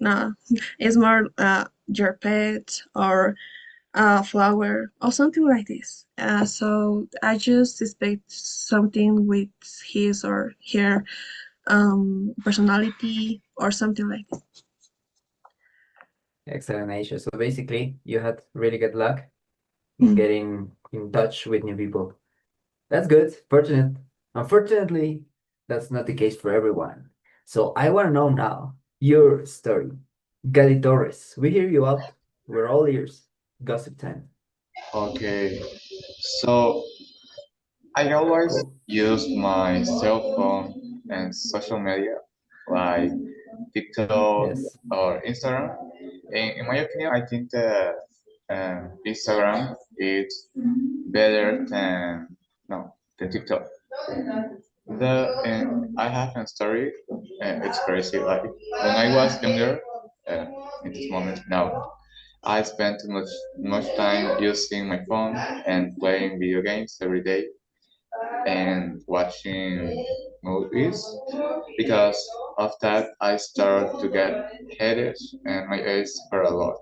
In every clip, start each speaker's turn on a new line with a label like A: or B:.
A: No, it's more your pet or a flower or something like this. So I just expect something with his or her personality or something like this.
B: Excellent, Aisha. So basically, you had really good luck in
A: Mhm.
B: getting in touch with new people. That's good. Fortunate. Unfortunately, that's not the case for everyone. So I want to know now your story. Gali Torres, we hear you out. We're all ears. Gossip time.
C: Okay, so I always
B: Cool.
C: use my cell phone and social media like TikTok
B: Yes.
C: or Instagram. In my opinion, I think that Instagram is better than no than TikTok. I have a story. It's crazy. Like when I was younger, uh, in this moment now, I spent too much time using my phone and playing video games every day and watching movies. Because of that, I started to get headaches and my eyes hurt a lot.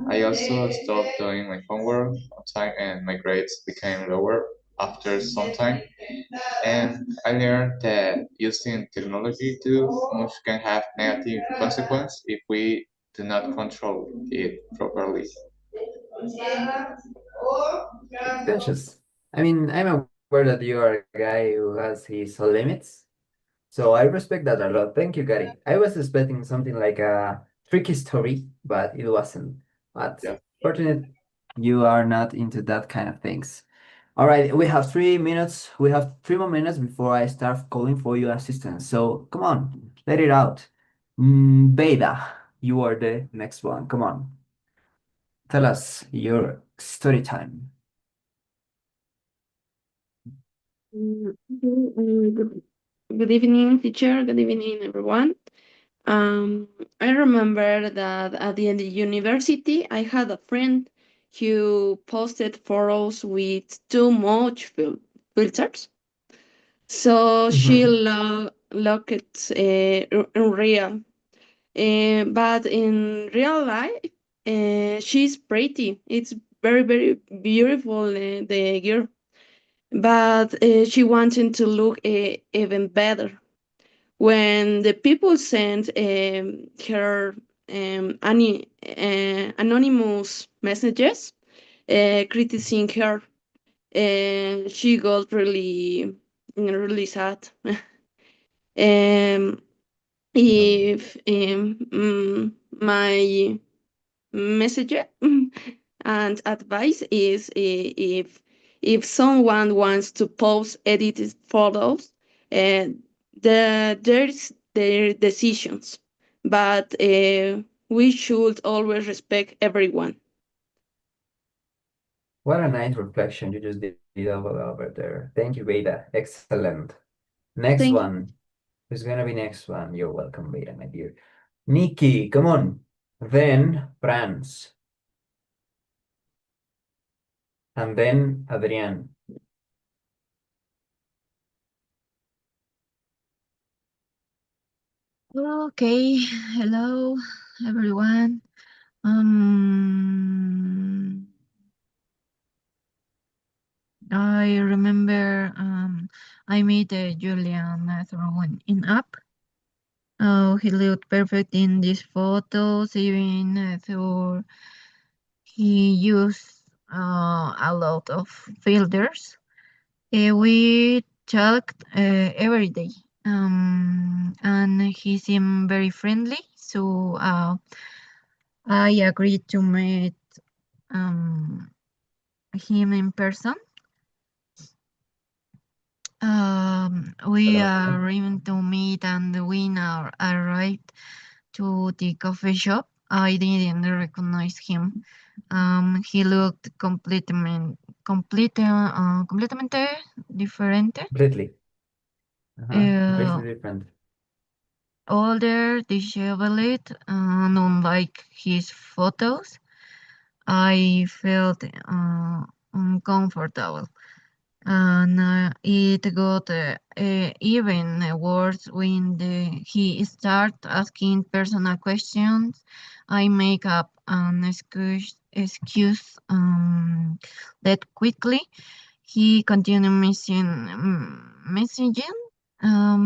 C: I also stopped doing my homework on time and my grades became lower after some time. And I learned that using technology too much can have negative consequences if we do not control it properly.
B: Conscious. I mean, I'm aware that you are a guy who has his own limits. So I respect that a lot. Thank you, Gary. I was expecting something like a tricky story, but it wasn't. But
C: Yeah.
B: fortunate you are not into that kind of things. All right, we have 3 minutes. We have 3 more minutes before I start calling for your assistance. So come on, let it out. Beta, you are the next one. Come on, tell us your story time.
D: Good evening, teacher. Good evening, everyone. I remember that at the end of university, I had a friend who posted photos with too much filters. So she
B: Mhm.
D: looked real. But in real life, she's pretty. It's very, very beautiful, the girl. But she wanted to look even better. When the people sent her anonymous messages criticizing her, she got really, really sad. um,
B: No.
D: if my message and advice is if someone wants to post edited photos, uh, there's their decisions, but we should always respect everyone.
B: What a nice reflection you just did over there. Thank you, Beta. Excellent. Next
D: Thank you.
B: one. Who's gonna be next one? You're welcome, Beta, my dear. Nikki, come on. Then Franz. And then Adrian.
E: Okay, hello everyone. Um, I remember I met Julian through an app. Oh, he looked perfect in these photos, even though he used a lot of filters. We talked every day, and he seemed very friendly. So I agreed to meet um, him in person. We
B: Hello.
E: arranged to meet, and we arrived to the coffee shop. I didn't recognize him. He looked completamente different.
B: Completely.
E: Uh,
B: Completely different.
E: Older, disheveled, unlike his photos. I felt uncomfortable. and it got even worse when he started asking personal questions. I make up an excuse that quickly. He continued messaging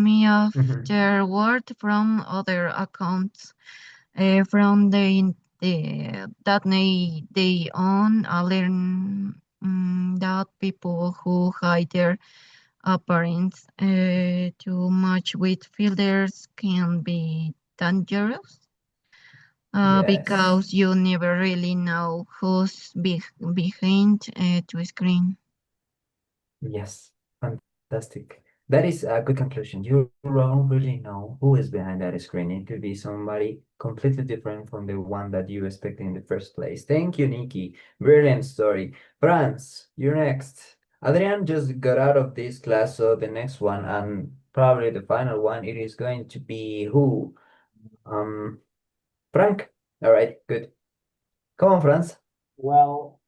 E: me
B: Mhm.
E: afterward from other accounts from that they own. I learned that people who hide their appearance too much with filters can be dangerous
B: Yes.
E: because you never really know who's behind to screen.
B: Yes, fantastic. That is a good conclusion. You don't really know who is behind that screen. It could be somebody completely different from the one that you expected in the first place. Thank you, Nikki. Brilliant story. Franz, you're next. Adrian just got out of this class, so the next one and probably the final one, it is going to be who? Um, Frank. All right, good. Come on, Franz.
F: Well,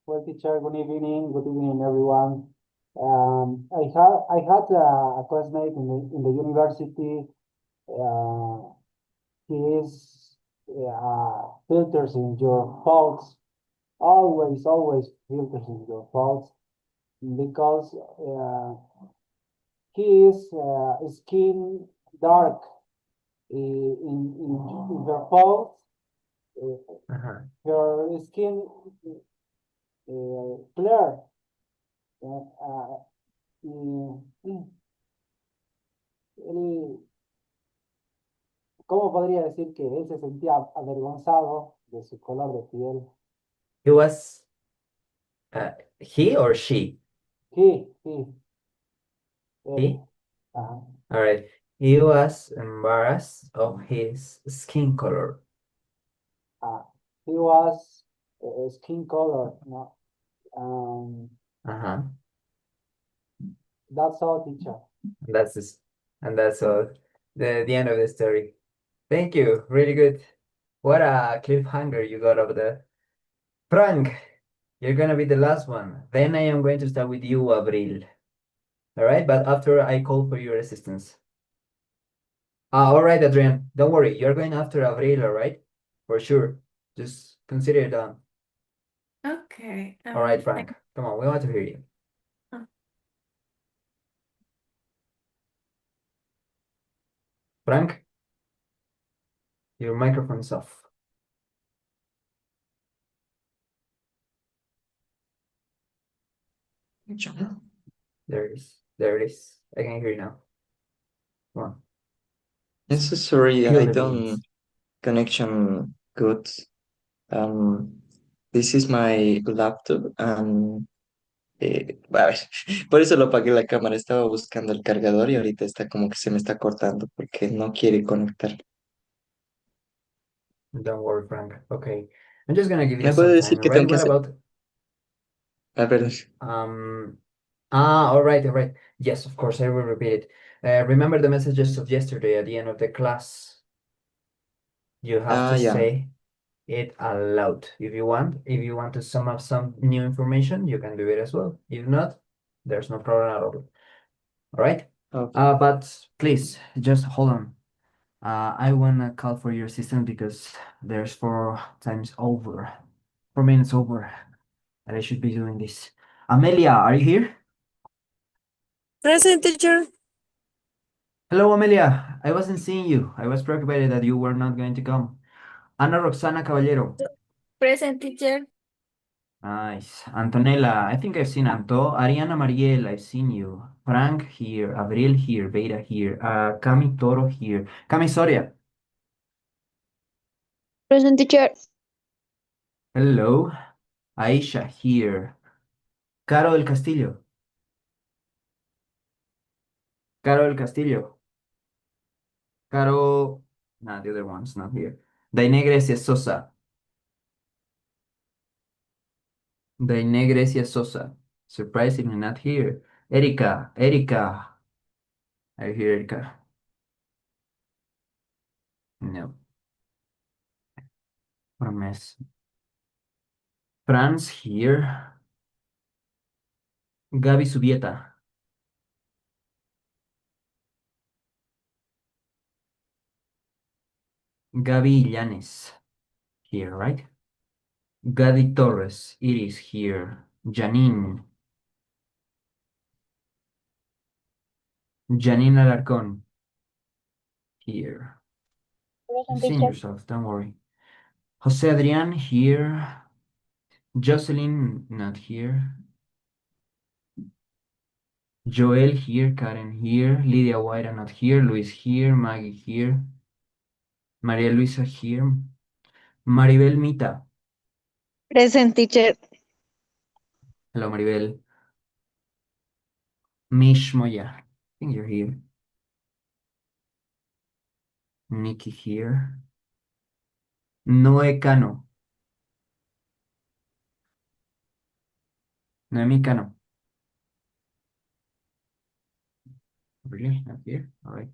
F: well, teacher, good evening, everyone. I had a classmate in the university. Uh, he is filters in your thoughts, always filters in your thoughts because he is skin dark in her thoughts. Uh,
B: Uh-huh.
F: her skin clear. Y él, ¿cómo podría decir que él se sentía avergonzado de su color de piel?
B: He was he or she?
F: He, él,
B: He?
F: ajá.
B: All right. He was embarrassed of his skin color.
F: Uh, he was skin color, no?
B: Uh-huh.
F: That's all, teacher.
B: That's this, and that's all. The end of the story. Thank you. Really good. What a cliffhanger you got over there. Frank, you're gonna be the last one. Then I am going to start with you, Abril. All right, but after I call for your assistance. All right, Adrian. Don't worry. You're going after Abril, all right? For sure. Just consider it done.
G: Okay.
B: All right, Frank. Come on, we want to hear you.
G: Oh.
B: Frank, your microphone's off. There it is. There it is. I can hear you now. Come on.
H: I'm so sorry,
B: Spill
H: I
B: the
H: don't
B: beans.
H: connection good. This is my laptop and a ver, por eso lo apagué la cámara. Estaba buscando el cargador y ahorita está como que se me está cortando porque no quiere conectar.
B: Don't worry, Frank. Okay. I'm just gonna give you
H: ¿Me puede
B: some
H: decir
B: time,
H: qué tengo
B: alright?
H: que
B: What
H: hacer?
B: about
H: Perdón.
B: um all right. Yes, of course, I will repeat it. Remember the messages of yesterday at the end of the class. You have
H: Ah,
B: to
H: ya.
B: say it aloud. If you want to sum up some new information, you can do it as well. If not, there's no problem at all. All right?
H: Ok.
B: But please just hold on. I wanna call for your assistance because there's 4 times over, 4 minutes over that I should be doing this. Amelia, are you here?
G: Present, teacher.
B: Hello, Amelia. I wasn't seeing you. I was preoccupied that you were not going to come. Ana Roxana Caballero.
G: Present, teacher.
B: Nice. Antonella, I think I've seen Anto. Ariana Mariel, I've seen you. Frank here. Abril here. Beta here. Cami Toro here. Cami Soria.
D: Present teacher.
B: Hello. Aisha here. Caro del Castillo. Caro del Castillo. Caro. Nah, the other one's not here. Daine Grecia Sosa. Daine Grecia Sosa. Surprisingly not here. Erika. Erika. Are you here, Erika? No. What a mess. Franz here. Gaby Subieta. Gaby Illanes. Here, right? Gadi Torres. It is here. Janine. Janine Alarcón. Here.
I: Present,
B: You've seen
I: teacher.
B: yourself, don't worry. Jose Adrian here. Jocelyn not here. Joel here. Karen here. Lydia Guaira not here. Luis here. Maggie here. María Luisa here. Maribel Mita.
I: Present, teacher.
B: Hello, Maribel. Mish Moya. I think you're here. Nikki here. Noé Cano. Noemi Cano. Really? Not here? All right.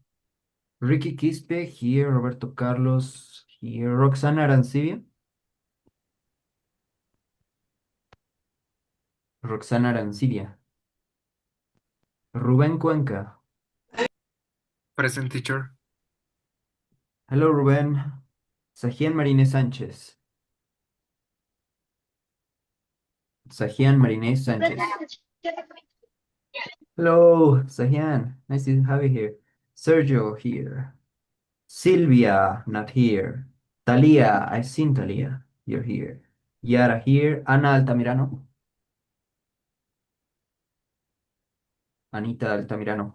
B: Ricky Quispe here. Roberto Carlos here. Roxana Arancibia. Roxana Arancibia. Rubén Cuenca.
J: Present, teacher.
B: Hello, Rubén. Sajian Marínez Sánchez. Sajian Marínez Sánchez. Hello, Sahian. Nice to have you here. Sergio here. Silvia, not here. Talia, I've seen Talia. You're here. Yara here. Ana Altamirano. Anita Altamirano.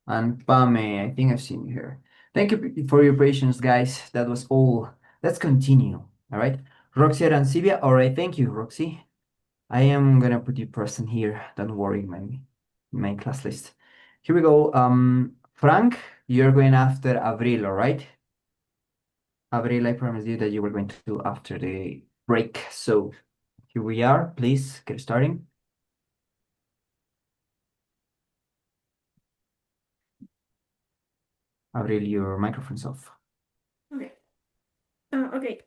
B: And Pame, I think I've seen you here. Thank you for your patience, guys. That was all. Let's continue. All right. Roxy Arancibia. All right. Thank you, Roxy. I am gonna put you present here. Don't worry, my class list. Here we go. Frank, you're going after Abril, all right? Abril, I promised you that you were going to do after the break. So here we are. Please get starting. Abril, your microphone's off.
G: Okay. Okay.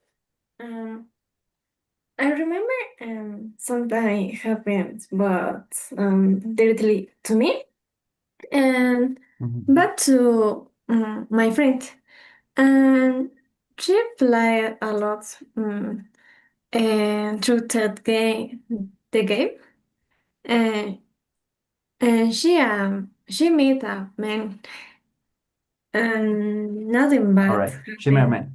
G: I remember something happened, but directly to me and but to my friend, and she played a lot and through that game, the game, and she met a man, and nothing
B: All
G: bad
B: right. Shimmer
G: happened.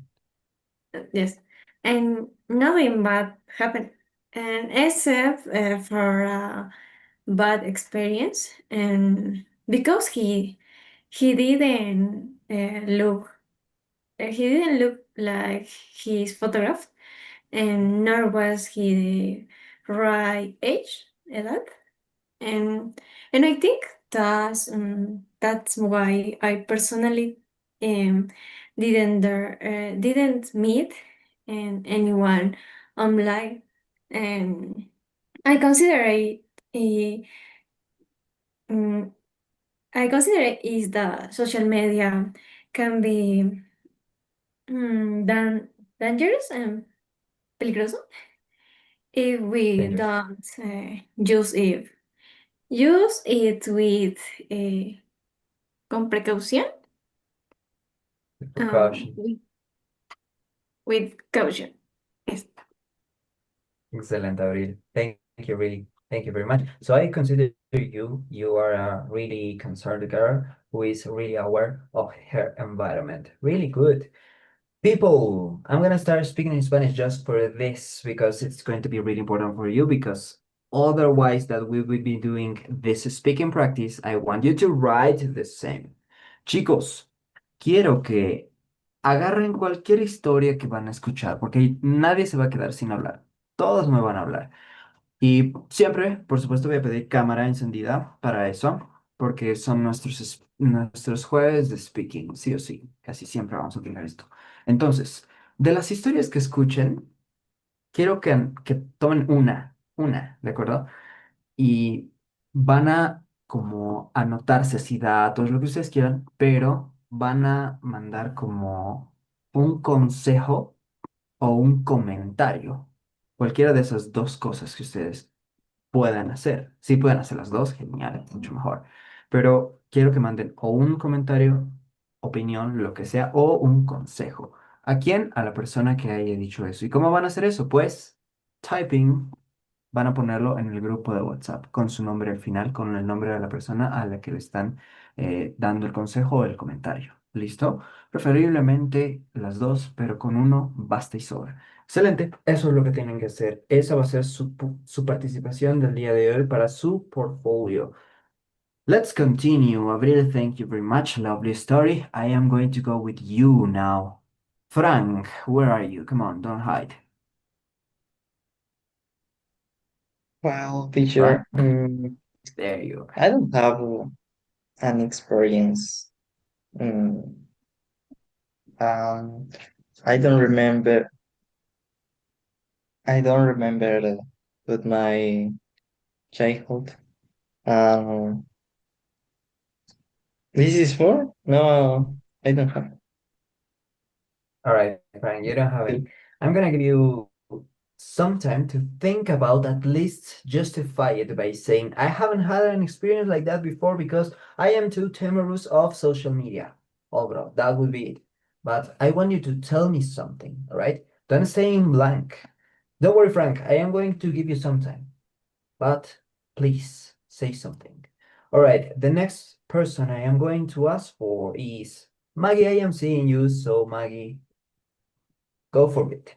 B: Man.
G: Yes, and nothing bad happened, and except for a bad experience, and because he didn't he didn't look like his photograph, and nor was he the right age, that, and I think that's why I personally um didn't meet anyone online, and I consider it a um, I consider it is the social media can be dangerous and peligroso if we
B: Dangerous.
G: don't use it with con precaución,
B: With precaution.
G: with caution. Yes.
B: Excellent, Abril. Thank you, really. Thank you very much. So I consider you are a really concerned girl who is really aware of her environment. Really good. People, I'm gonna start speaking in Spanish just for this because it's going to be really important for you because otherwise that we will be doing this speaking practice, I want you to write the same. Chicos, quiero que agarren cualquier historia que van a escuchar porque nadie se va a quedar sin hablar. Todos me van a hablar. Y siempre, por supuesto, voy a pedir cámara encendida para eso, porque son nuestros jueves de speaking, sí o sí. Casi siempre vamos a tener esto. Entonces, de las historias que escuchen, quiero que tomen una, ¿de acuerdo? Y van a como anotarse así datos, lo que ustedes quieran, pero van a mandar como un consejo o un comentario. Cualquiera de esas dos cosas que ustedes puedan hacer. Si pueden hacer las dos, genial, mucho mejor. Pero quiero que manden o un comentario, opinión, lo que sea, o un consejo. ¿A quién? A la persona que haya dicho eso. ¿Y cómo van a hacer eso? Pues typing, van a ponerlo en el grupo de WhatsApp con su nombre al final, con el nombre de la persona a la que le están dando el consejo o el comentario. ¿Listo? Preferiblemente las dos, pero con uno basta y sobra. Excelente, eso es lo que tienen que hacer. Esa va a ser su participación del día de hoy para su portfolio. Let's continue. Abril, thank you very much. Lovely story. I am going to go with you now. Frank, where are you? Come on, don't hide.
H: Well, teacher,
B: Frank, there you are.
H: I don't have an experience. Mm, um, I don't remember. I don't remember with my childhood. Um, this is for? No, I don't have.
B: All right, Frank, you don't have any. I'm gonna give you some time to think about, at least justify it by saying, I haven't had an experience like that before because I am too timorous of social media. Oh, bro, that would be it. But I want you to tell me something, all right? Don't stay in blank. Don't worry, Frank, I am going to give you some time, but please say something. All right, the next person I am going to ask for is Maggie. I am seeing you, so Maggie, go for it.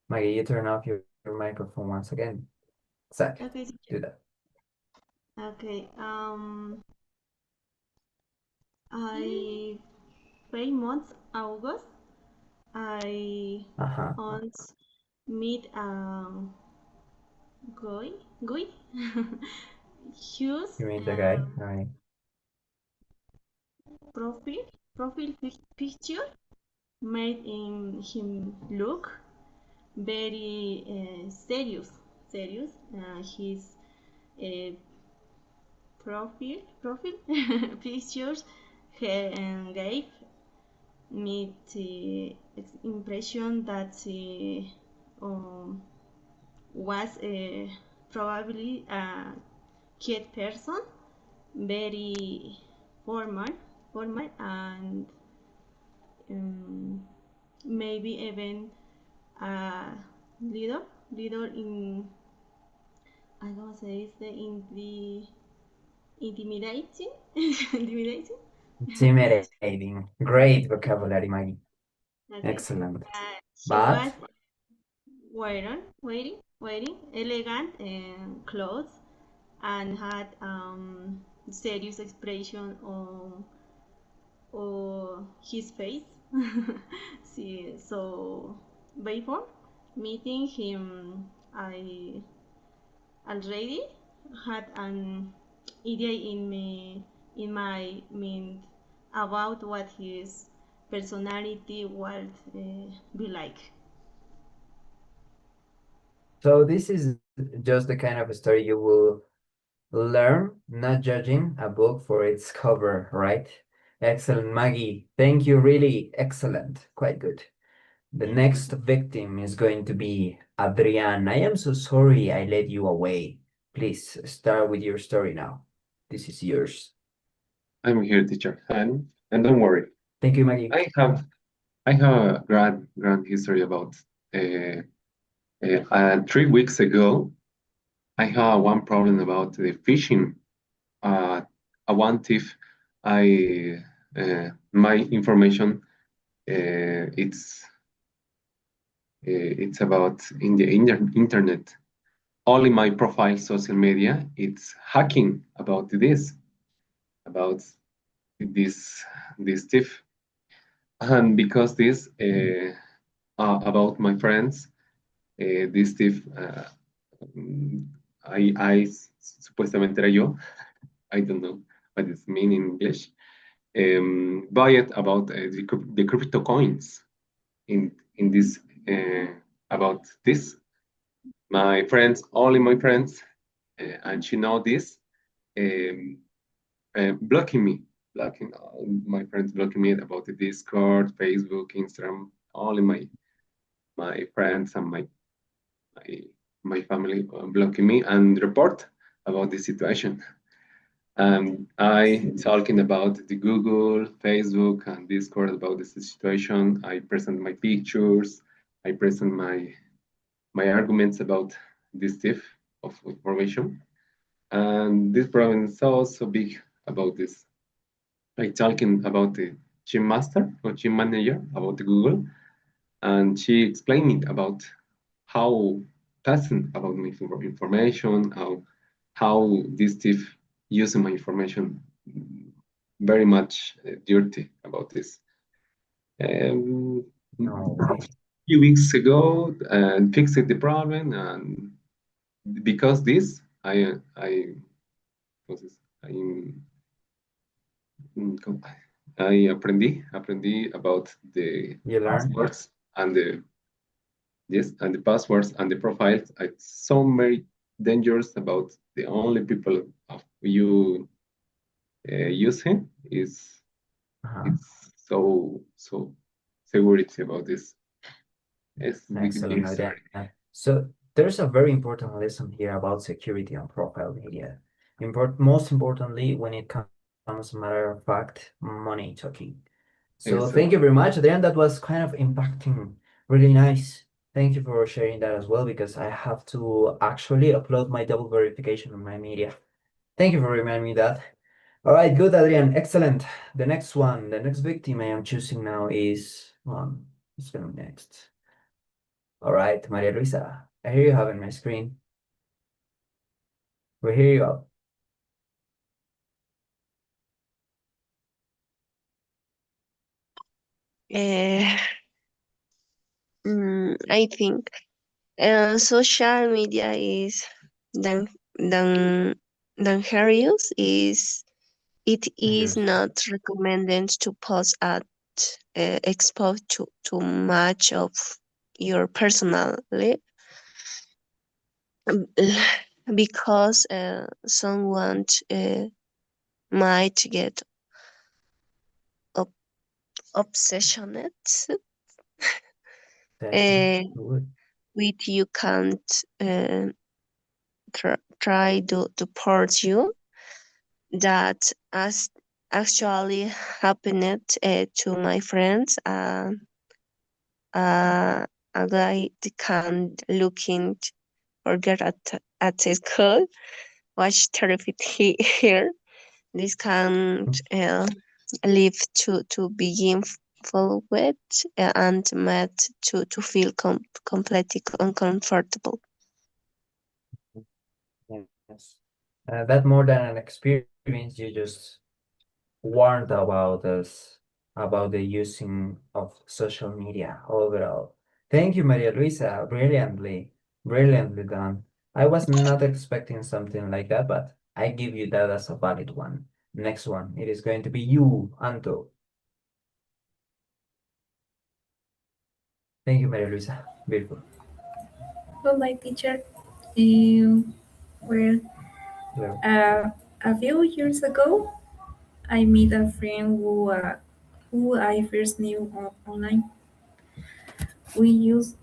B: Maggie, you turn off your microphone once again. Zach,
K: Okay,
B: do that.
K: okay. I months August. I
B: Uh-huh.
K: once meet guy. His
B: You mean the guy? All right.
K: picture made him look very serious. His uh, profile pictures gave me the impression that he was probably a kid person, very formal, and um, maybe even a leader in I don't say it's in the intimidating, intimidating.
B: Intimidating. Great vocabulary, Maggie.
K: Okay,
B: Excellent.
K: he was
B: But
K: wearing elegant clothes and had serious expression on his face. See, so before meeting him, I already had an idea in my mind about what his personality would be like.
B: so this is just the kind of story you will learn, not judging a book for its cover, right? Excellent, Maggie. Thank you. Really excellent. Quite good. The next victim is going to be Adrian. I am so sorry I led you away. Please start with your story now. This is yours.
L: I'm here, teacher, and don't worry.
B: Thank you, Maggie.
L: I have a grand history about. 3 weeks ago, I had one problem about the fishing. A one thief, I my information. It's about in the internet. Only my profile, social media. It's hacking about about this this thief, and because this about my friends, this thief. Supuestamente era yo. I don't know what it's mean in English. Buy it about the crypto coins in this about this. My friends, only my friends, and she know this, um, blocking all my friends, blocking me about the Discord, Facebook, Instagram, all in my friends and my my family blocking me and report about the situation. I talking about the Google, Facebook, and Discord about this situation. I present my pictures. I present my arguments about this thief of information. And this problem is so big about this. I talking about the gym master or gym manager about the Google, and she explaining about how passionate about my information, how this thief using my information very much dirty about this.
B: No way.
L: Few weeks ago and fixed the problem, and because this what's this? I aprendí about the
B: You learn?
L: passwords and the yes and the passwords and the profiles. It's so very dangerous about the only people of you using is it's so security about this. It's big
B: Excellent,
L: story.
B: Adrian. So there's a very important lesson here about security on profile media. Most importantly, when it comes matter of fact, money talking. So thank you very much, Adrian. That was kind of impacting, really nice. Thank you for sharing that as well, because I have to actually upload my double verification on my media. Thank you for reminding me that. All right, good, Adrian. Excellent. The next one, the next victim I am choosing now is who's going next? All right, Maria Luisa. I hear you have on my screen. We hear you up.
M: I think social media is dan dangerous. It is not recommended to post at expose too much of your personal life because someone might get ob obsessioned with you can't try to port you. That as actually happened to my friends. A guy can looking forget at his school, watch therapy here. This can lead to begin full with and met to feel completely uncomfortable.
B: Yes. That more than an experience, you just warned about us, about the using of social media overall. Thank you, Maria Luisa. Brilliantly done. I was not expecting something like that, but I give you that as a valid one. Next one, it is going to be you, Anto. Thank you, Maria Luisa. Beautiful.
N: Goodbye, teacher. Well,
B: Hello.
N: a few years ago, I met a friend who I first knew online. We used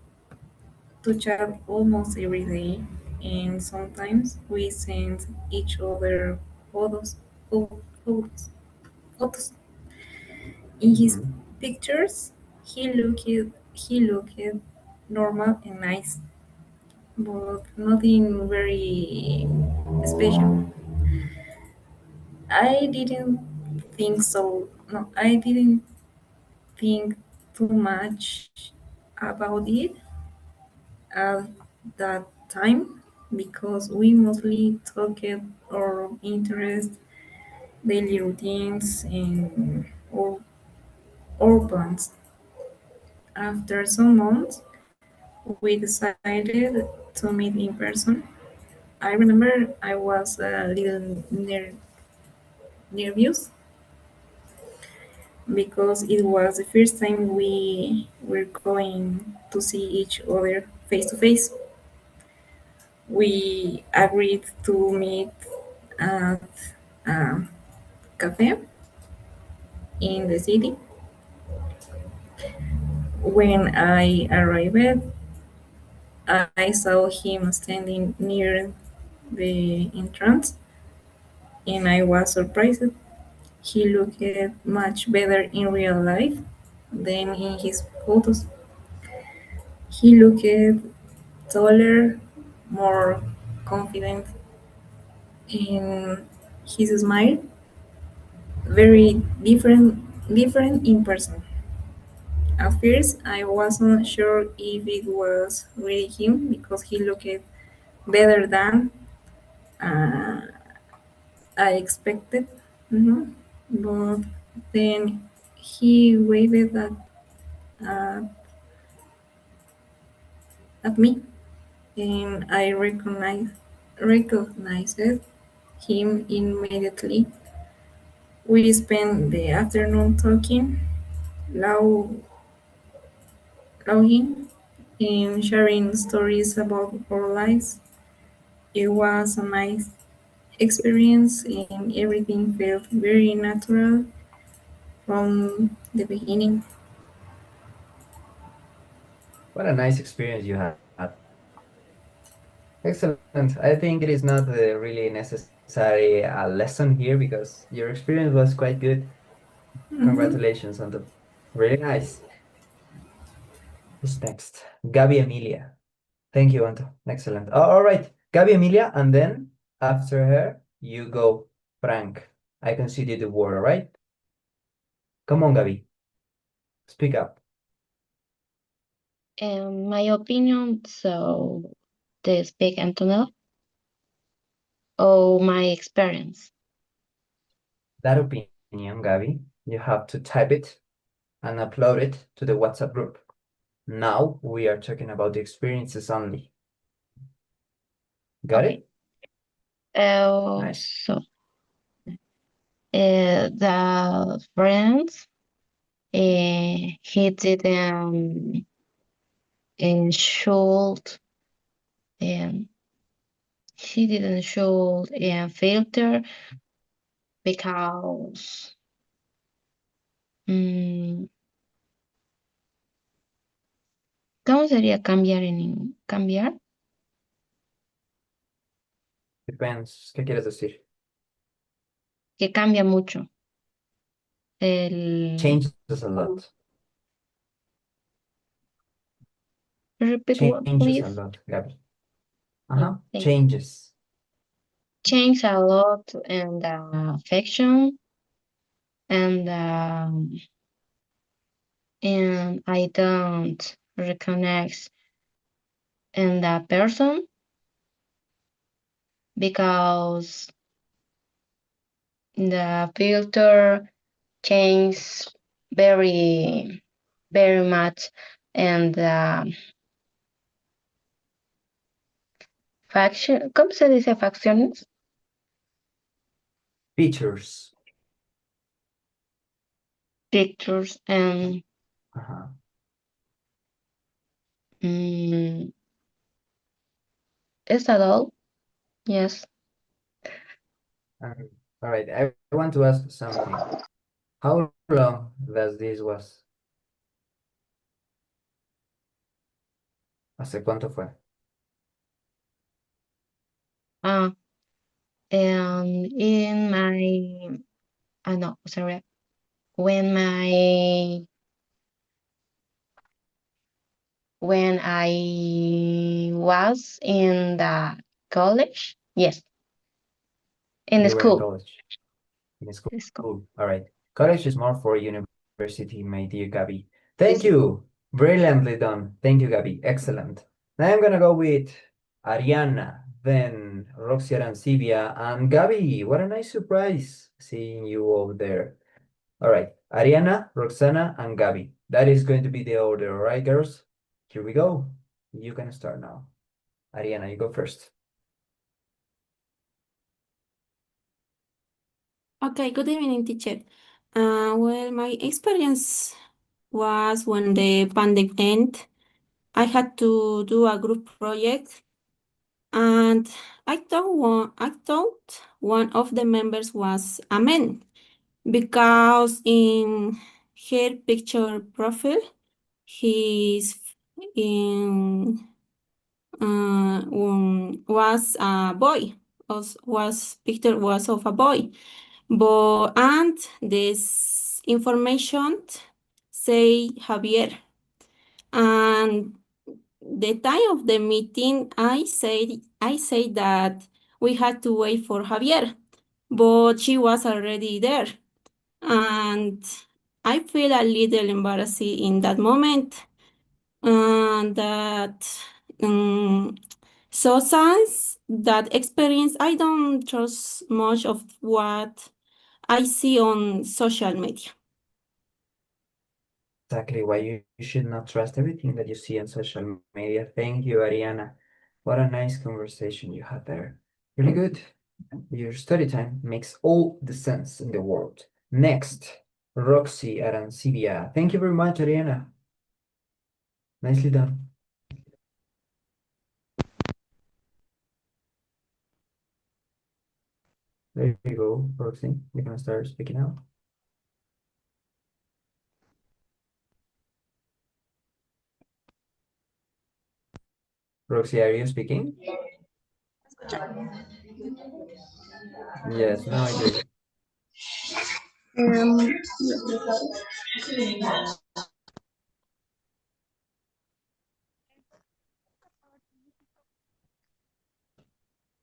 N: to chat almost every day, and sometimes we sent each other photos. Photos. Photos. In his pictures, he looked normal and nice, but nothing very special. I didn't think so. No, I didn't think too much about it at that time because we mostly talked our interests, daily routines, and our plans. After some months, we decided to meet in person. I remember I was a little nervous because it was the first time we were going to see each other face to face. we agreed to meet at a cafe in the city. When I arrived, I saw him standing near the entrance and I was surprised. He looked much better in real life than in his photos. He looked taller, more confident, and his smile very different in person. At first, I wasn't sure if it was really him because he looked better than uh, I expected. Mhm. But then he waved uh, at me, and I recognized him immediately. We spent the afternoon talking, loud, laughing, and sharing stories about our lives. It was a nice experience, and everything felt very natural from the beginning.
B: What a nice experience you had. Excellent. I think it is not really necessary a lesson here because your experience was quite good.
N: Mhm.
B: Congratulations on the really nice. Who's next? Gabi Emilia. Thank you, Anto. Excellent. All right, Gabi Emilia, and then after her, you go, Frank. I conceded the word, all right? Come on, Gabi. Speak up.
D: My opinion, so they speak Antonella. Oh, my experience.
B: That opinion, Gabi, you have to type it and upload it to the WhatsApp group. Now we are talking about the experiences only. Got
D: Okay.
B: it? Nice.
D: So the friends, he didn't shoot, um, he didn't shoot a filter because mm, ¿cómo sería cambiar cambiar?
B: Depends. ¿Qué quieres decir?
D: Que cambia mucho. El
B: Changes a lot.
D: repeat what,
B: Changes a
D: please.
B: lot, Gabi.
D: Yeah, thank you.
B: Changes.
D: Change a lot in the affection and I don't recognize in the person because the filter changes very very much and the faction, ¿cómo se dice facciones?
B: Features.
D: Pictures and is that all? Yes.
B: All right, I want to ask something. How long does this was? ¿Hace cuánto fue?
D: And in my, no, sorry, when I was in the college, yes, in the
B: You were in
D: school.
B: college. In school. All right. College is more for university, my dear Gabi. Thank you. Brilliantly done. Thank you, Gabi. Excellent. Now I'm gonna go with Ariana, then Roxy Arancibia, and Gabi. What a nice surprise seeing you over there. All right. Ariana, Roxana, and Gabi. That is going to be the order, all right, girls? Here we go. You can start now. Ariana, you go first.
G: Okay, good evening, teacher. Well, my experience was when the pandemic ended. I had to do a group project and I thought one of the members was a man because in her picture profile he's in was a boy, was picture was of a boy, but and this information say Javier, and the time of the meeting I say that we had to wait for Javier, but she was already there, and I feel a little embarrassed in that moment, and that um, so since that experience, I don't trust much of what I see on social media.
B: Exactly why you should not trust everything that you see on social media. Thank you, Ariana. What a nice conversation you had there. Really good. Your study time makes all the sense in the world. Next, Roxy Arancibia. Thank you very much, Ariana. Nicely done. There you go, Roxy. You can start speaking out. Roxy, are you speaking? Yes, now I hear you.
A: Um,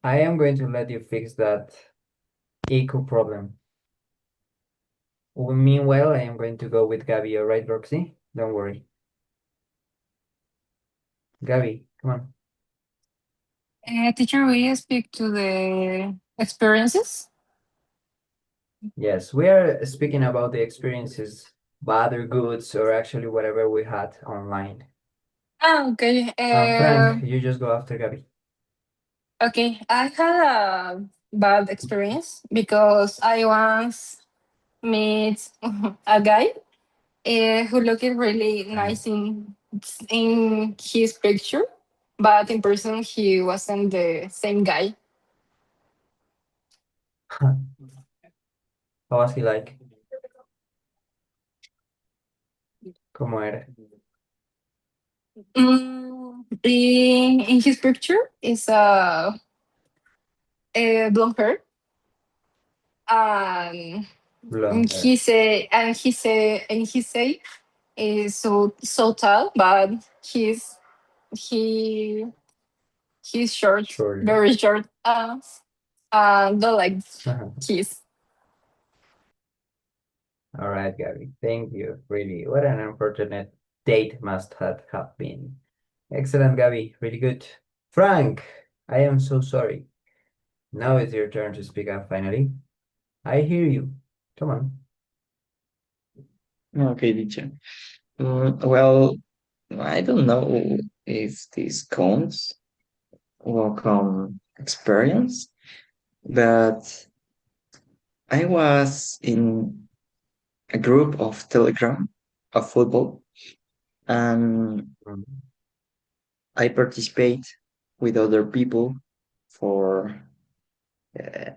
B: I am going to let you fix that echo problem. Meanwhile, I am going to go with Gabby, all right, Roxy? Don't worry. Gabby, come on.
O: Teacher, will you speak to the experiences?
B: Yes, we are speaking about the experiences, bad or goods, or actually whatever we had online.
O: Ah, okay.
B: Frank, you just go after Gabby.
O: Okay, I had a bad experience because I once met a guy who looked really nice in his picture, but in person he wasn't the same guy.
B: How was he like? ¿Cómo era?
O: In his picture is a blonde hair, and
B: Blonde hair.
O: he say is so tall, but he's he he's short,
B: Shorter.
O: very short. Don't like his.
B: All right, Gabby. Thank you. Really, what an unfortunate date must have been. Excellent, Gabby. Really good. Frank, I am so sorry. Now it's your turn to speak up finally. I hear you. Come on.
H: Okay, teacher. Well, I don't know if this counts welcome experience, but I was in a group of Telegram of football, and I participate with other people for uh,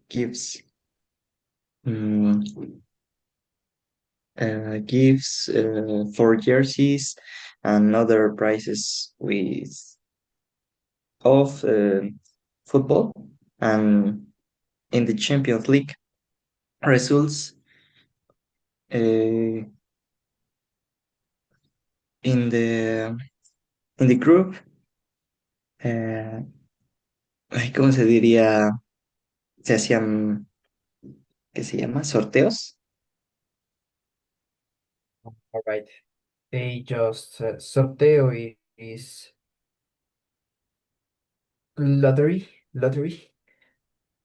H: gives um, gives for jerseys and other prizes with of football, and in the Champions League results in the in the group. Uh, Ay, ¿cómo se diría? Se hacían, ¿qué se llama? Sorteos.
B: All right. They just sorteo is lottery. Lottery.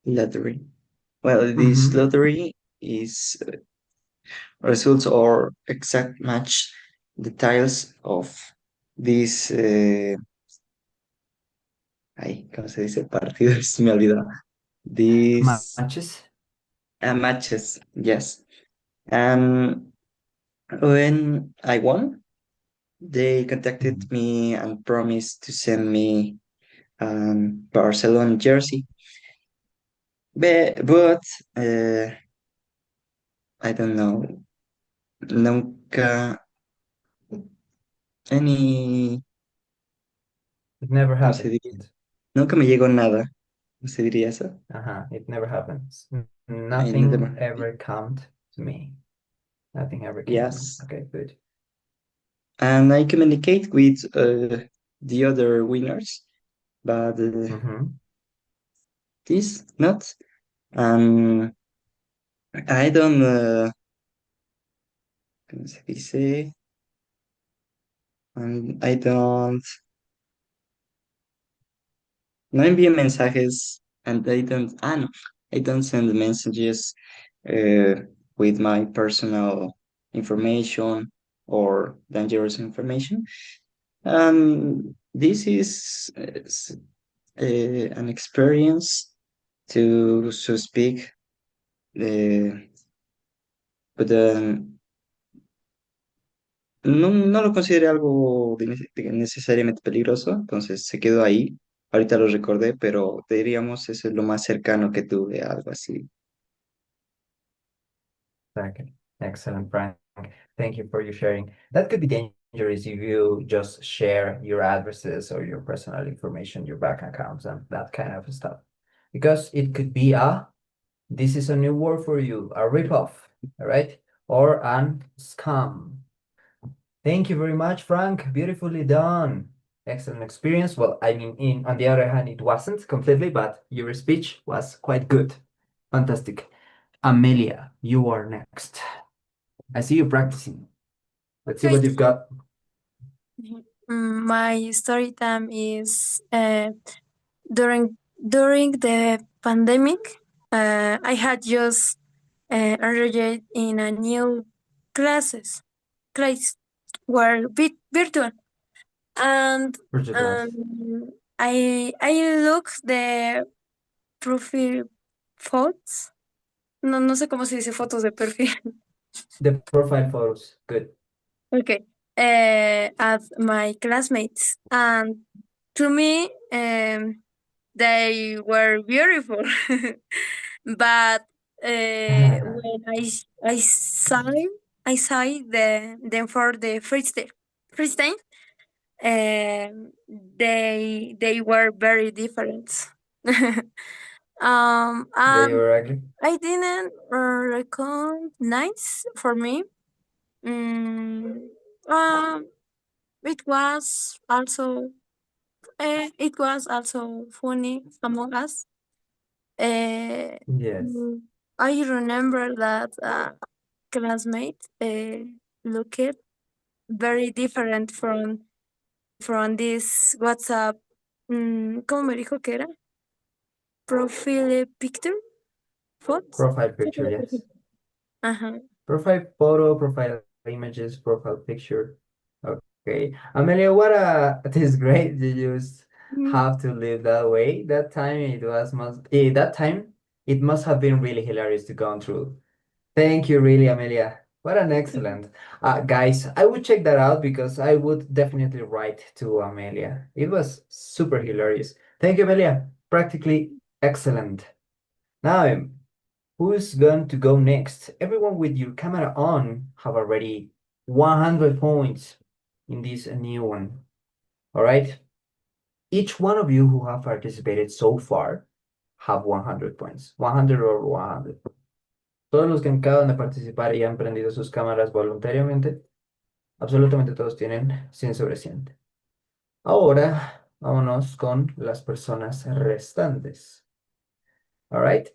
H: Lottery. Well, this
B: Mm-hmm.
H: lottery is results or exact match details of this. Ay, ¿cómo se dice? Partidos, me olvidó. These
B: Matches.
H: matches, yes. And when I won, they contacted me and promised to send me and Barcelona jersey. But I don't know, nunca any,
B: It never
H: ¿cómo se diría?
B: happened.
H: Nunca me llegó nada, ¿cómo se diría eso?
B: It never happens.
H: I
B: Nothing
H: never,
B: ever come to me. Nothing ever came to me.
H: yes.
B: Okay, good.
H: And I communicate with the other winners, but this not. And I don't, ¿cómo se dice? And I don't, no envío mensajes, and I don't, no, I don't send messages uh, with my personal information or dangerous information. This is an experience to speak, but no lo consideré algo de necesariamente peligroso, entonces se quedó ahí. Ahorita lo recordé, pero diríamos eso es lo más cercano que tuve a algo así.
B: Exactly. Excellent, Frank. Thank you for your sharing. That could be dangerous if you just share your addresses or your personal information, your bank accounts, and that kind of stuff. Because it could be this is a new word for you, a ripoff, all right? Or an scam. Thank you very much, Frank. Beautifully done. Excellent experience. Well, I mean, on the other hand, it wasn't completely, but your speech was quite good. Fantastic. Amelia, you are next. I see you practicing. Let's see what you've got.
P: My story time is during the pandemic. I had just enrolled in a new class were virtual, and
B: Virtual class.
P: I look the profile photos. No sé cómo se dice fotos de perfil.
B: The profile photos. Good.
P: Okay. At my classmates, and to me, they were beautiful. But when I saw them for the first time, they were very different.
B: They
P: And
B: were ugly.
P: I didn't recognize for me. Mm, um, it was also funny among us.
B: Yes.
P: I remember that classmate looked very different from this WhatsApp. ¿Cómo me dijo que era? Profile picture? Photos?
B: Profile picture, yes.
P: Uh-huh.
B: Profile photo, profile images, profile picture. Okay. Amelia, what it is great you just have to live that way. That time it must have been really hilarious to go through. Thank you, really, Amelia. What an excellent. Guys, I would check that out because I would definitely write to Amelia. It was super hilarious. Thank you, Amelia. Practically excellent. Now, who's going to go next? Everyone with your camera on have already 100 points in this new one. All right? Each one of you who have participated so far have 100 points. 100 or 100. Todos los que acaban de participar y han prendido sus cámaras voluntariamente, absolutamente todos tienen 100 sobre 100. Ahora, vámonos con las personas restantes. All right?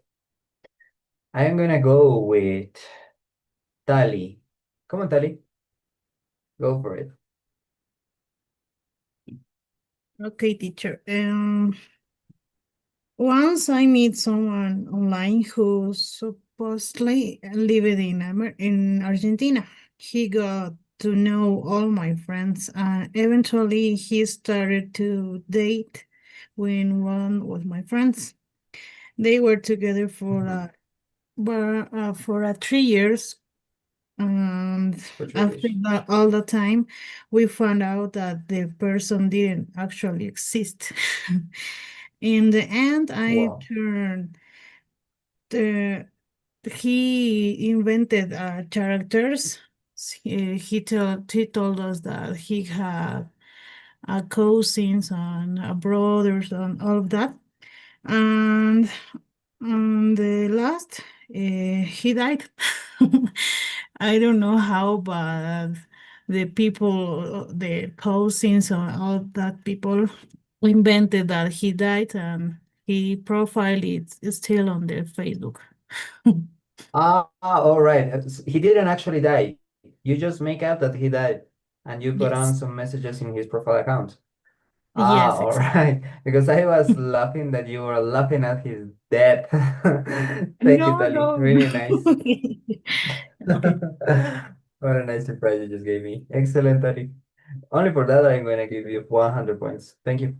B: I am gonna go with Tali. Come on, Tali. Go for it.
Q: Okay, teacher. Once I meet someone online who supposedly lived in Argentina. He got to know all my friends, and eventually he started to date with one of my friends. They were together for 3 years, And
B: Which
Q: after
B: radiation?
Q: that, all the time, we found out that the person didn't actually exist. In the end, I
B: Wow.
Q: turned the he invented characters. He told us that he had cousins and brothers and all of that. And on the last, he died. I don't know how, but the people, the cousins, or all that people invented that he died, and he profile is still on the Facebook.
B: All right. He didn't actually die. You just make up that he died, and you put on
Q: Yes.
B: some messages in his profile account.
Q: Yes,
B: All
Q: exactly.
B: right. Because I was laughing that you were laughing at his death. Thank you,
Q: No,
B: Tali.
Q: no.
B: Really nice.
Q: Okay.
B: What a nice surprise you just gave me. Excellent, Tali. Only for that, I'm going to give you 100 points. Thank you.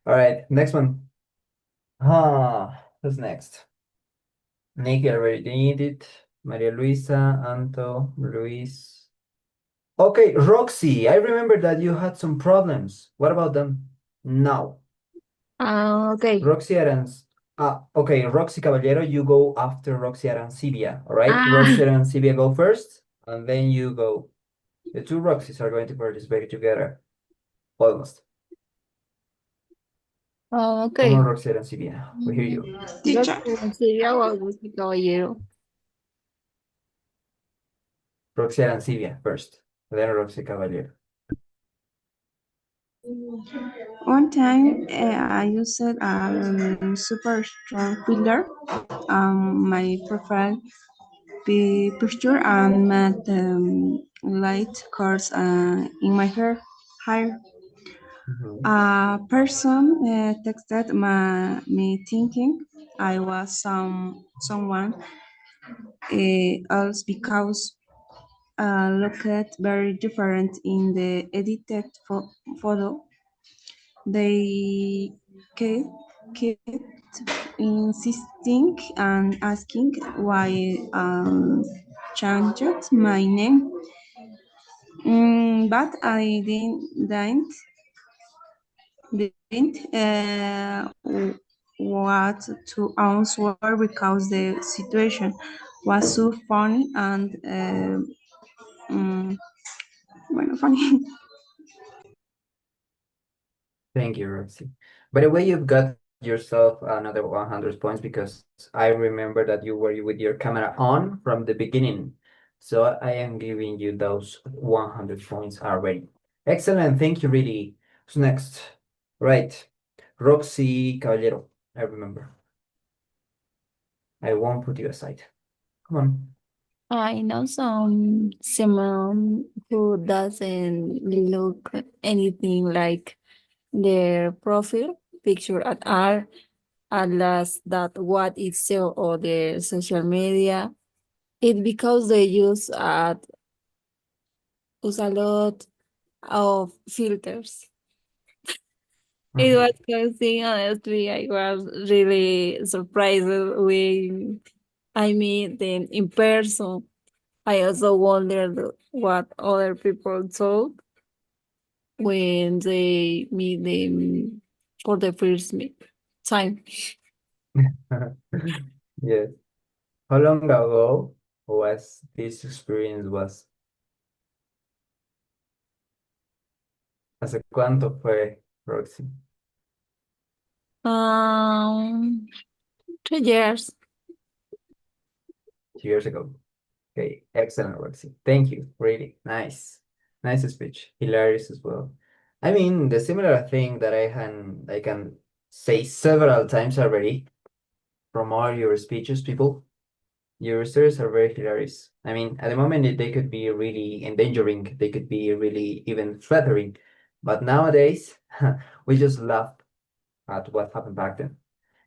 B: All right. Next one. Who's next? Nikki already did it. Maria Luisa, Anto, Luis. Okay, Roxy. I remember that you had some problems. What about them now?
M: Okay.
B: Roxy Arans. Okay, Roxy Caballero, you go after Roxy Arancibia. All right, Roxy
M: Ah,
B: Arancibia go first, and then you go. The two Roxys are going to participate together. Almost. Come on,
M: okay.
B: Roxy Arancibia. We hear you.
K: Teacher.
M: Sería o Agustín Caballero.
B: Roxy Arancibia first, then Roxy Caballero.
K: One time I used a super strong filler. My profile picture and made light curls in my hair.
B: Mhm.
K: A person texted me thinking I was someone else because looked very different in the edited photo. They kept insisting and asking why changed my name. But I didn't what to answer because the situation was so funny and bueno, funny.
B: Thank you, Roxy. By the way, you've got yourself another 100 points because I remember that you were with your camera on from the beginning. So I am giving you those 100 points already. Excellent. Thank you, really. Who's next? Right. Roxy Caballero. I remember. I won't put you aside. Come on.
R: I know someone who doesn't look anything like their profile picture at all, unless that what is shown on the social media. It because they use a lot of filters. It was crazy, honestly. I was really surprised when I meet them in person. I also wondered what other people thought when they meet them for the first time.
B: Yes. How long ago was this experience was? ¿Hace cuánto fue, Roxy?
R: Um, 2 years.
B: 2 years ago. Okay, excellent, Roxy. Thank you. Really nice. Nice speech. Hilarious as well. I mean, the similar thing that I can say several times already from all your speeches, people. Your stories are very hilarious. I mean, at the moment they could be really endangering, they could be really even threatening. But nowadays, we just laugh at what happened back then.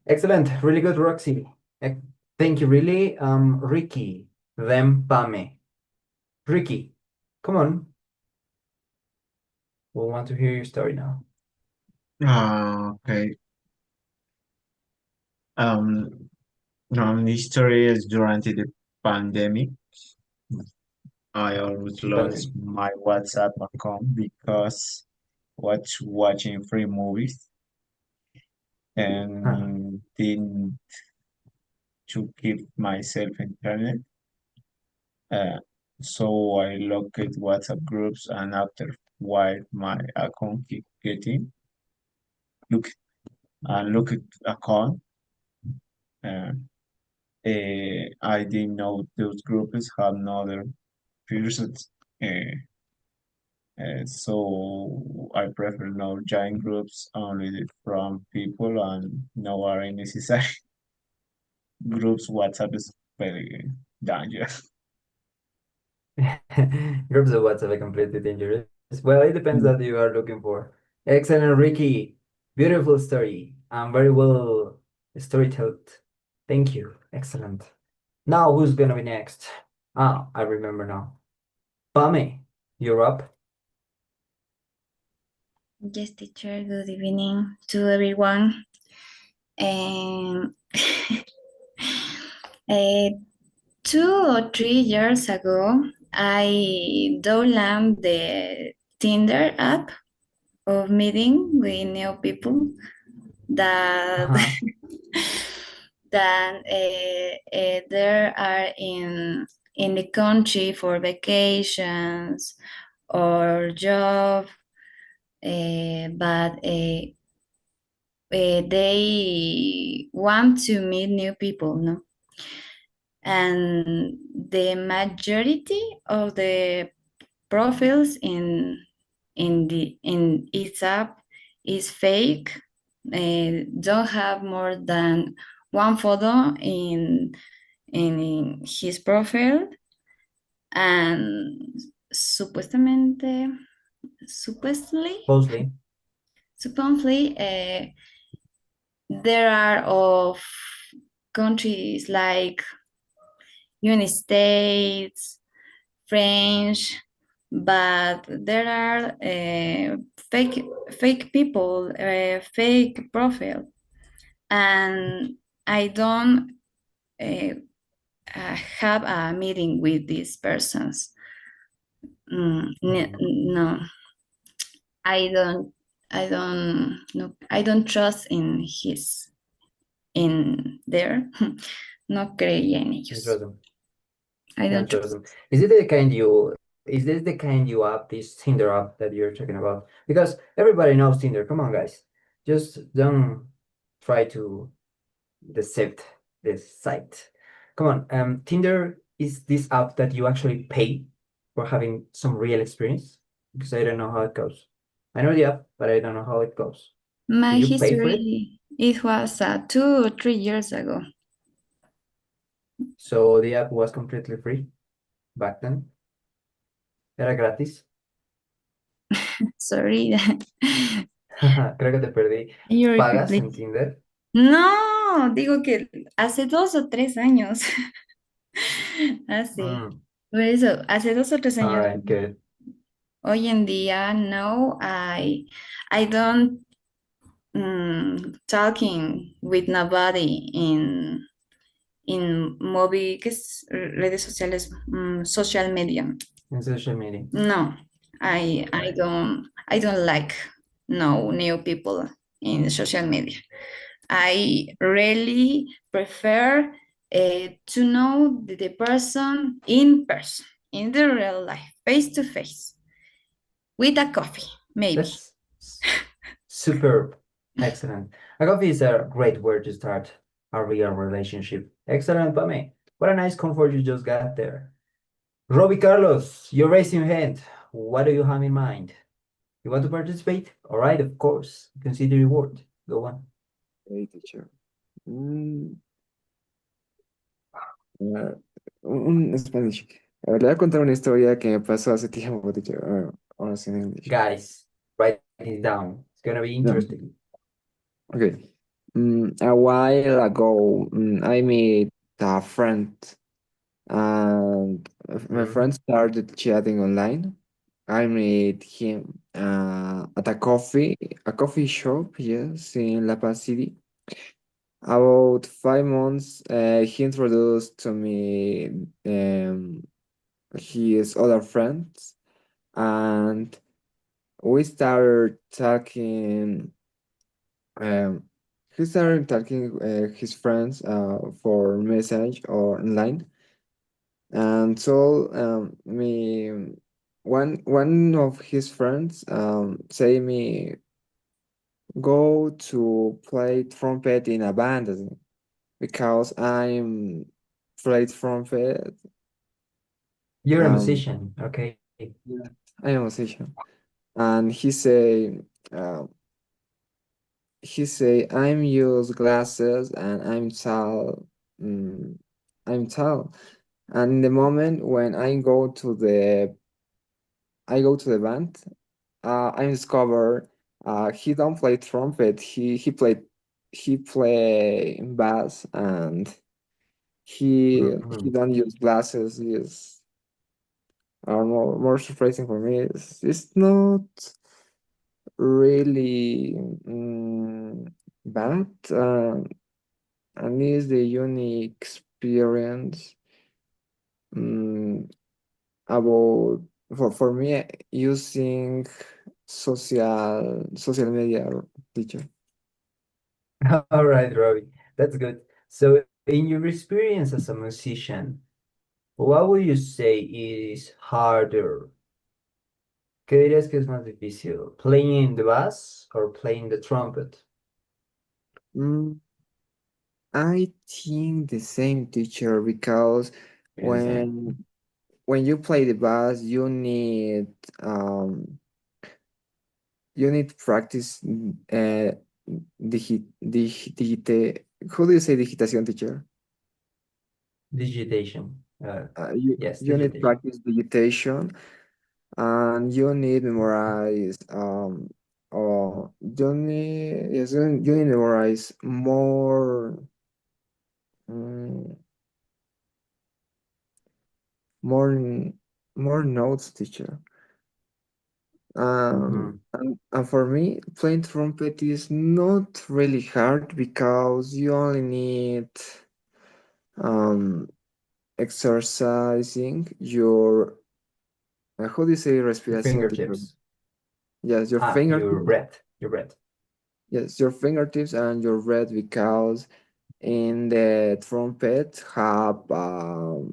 B: Excellent. Really good, Roxy. Eh, Thank you, really. Ricky, then Pame. Ricky, come on. We want to hear your story now.
S: Okay. The story is during the pandemic. I always lost
B: Sympathy.
S: my WhatsApp account because was watching free movies and didn't to keep myself internet. Uh, so I looked at WhatsApp groups and after while my account keep getting look look at account. Uh, I didn't know those groups have another persons. Uh, so I prefer no giant groups only from people and no are necessary groups. WhatsApp is very dangerous.
B: Groups of WhatsApp are completely dangerous. Well, it depends that you are looking for. Excellent, Ricky. Beautiful story. Very well storytold. Thank you. Excellent. Now, who's gonna be next? Ah, I remember now. Pame, you're up.
T: Yes, teacher. Good evening to everyone. And 2 or 3 years ago, I downloaded the Tinder app of meeting with new people that that there are in the country for vacations or job, but they want to meet new people, no? And the majority of the profiles in each app is fake. Don't have more than one photo in his profile, and supposedly
B: Closely.
T: supposedly there are of countries like United States, French, but there are fake people, fake profile, and I don't uh, have a meeting with these persons. No, I don't, no, I don't trust in there. No creía en
B: You
T: ellos.
B: trust them.
T: I
B: You don't
T: don't
B: trust
T: trust.
B: them. Is this the kind you app, this Tinder app that you're talking about? Because everybody knows Tinder. Come on, guys. Just don't try to deceive this site. Come on. Tinder is this app that you actually pay for having some real experience? Because I don't know how it goes. I know the app, but I don't know how it goes. Do
T: My
B: you pay for it?
T: history, it was 2 or 3 years ago.
B: So the app was completely free back then. Era gratis.
T: Sorry.
B: Creo que te perdí.
T: You repeat,
B: ¿Pagas
T: please.
B: en Tinder?
T: No, digo que hace 2 o 3 años. Así.
B: Mm,
T: Por eso, hace 2 o 3
B: all
T: años.
B: right, good.
T: Hoy en día, no, I don't talking with nobody in móvil, ¿qué es? Redes sociales, social media.
B: In social media.
T: No, I don't like no new people in social media. I really prefer to know the person, in the real life, face to face, with a coffee, maybe.
B: That's superb. Excellent. A coffee is a great word to start a real relationship. Excellent, Pame. What a nice comfort you just got there. Robbie Carlos, you're raising your hand. What do you have in mind? You want to participate? All right, of course. Consider your word. Go on.
U: Hey, teacher. Ah, Spanish. Le voy a contar una historia que me pasó hace tiempo, teacher. Ahora sí en English.
B: Guys, write it down. It's gonna be
U: No.
B: interesting.
U: Okay. A while ago, I met a friend, and my friend started chatting online. I met him at a coffee shop, yes, in La Paz City. About 5 months, he introduced to me his other friends, and we started talking. Um, he started talking his friends for message or online, and so me one of his friends say me go to play trumpet in a band because I'm played trumpet.
B: You're a
U: Um,
B: musician, okay?
U: yeah, I'm a musician, and uh, he say I'm use glasses and mm, I'm tall. And in the moment when I go to the band, I discover he don't play trumpet. He play bass, and he
B: Mhm.
U: don't use glasses. Is more surprising for me. It's not really bad, and it's the unique experience um, about for me using social media teacher.
B: All right, Robbie, that's good. So, in your experience as a musician, what would you say is harder? ¿Qué dirías que es más difícil? ¿Playing the bass or playing the trumpet?
U: Mm, I think the same teacher because
B: Yeah, the same.
U: when you play the bass, you need practice. Digite. How do you say digitación, teacher?
B: Digitation. Yes,
U: You need
B: digitation.
U: practice digitation, and you need memorize. Or you need memorize mm, more more notes, teacher.
B: Mhm.
U: And for me, playing trumpet is not really hard because you only need um, exercising your, how do you say
B: Your
U: respiración, teacher?
B: fingertips.
U: Yes, your
B: Your
U: fingertips.
B: breath. Your breath.
U: Yes, your fingertips and your breath because in the trumpet have, how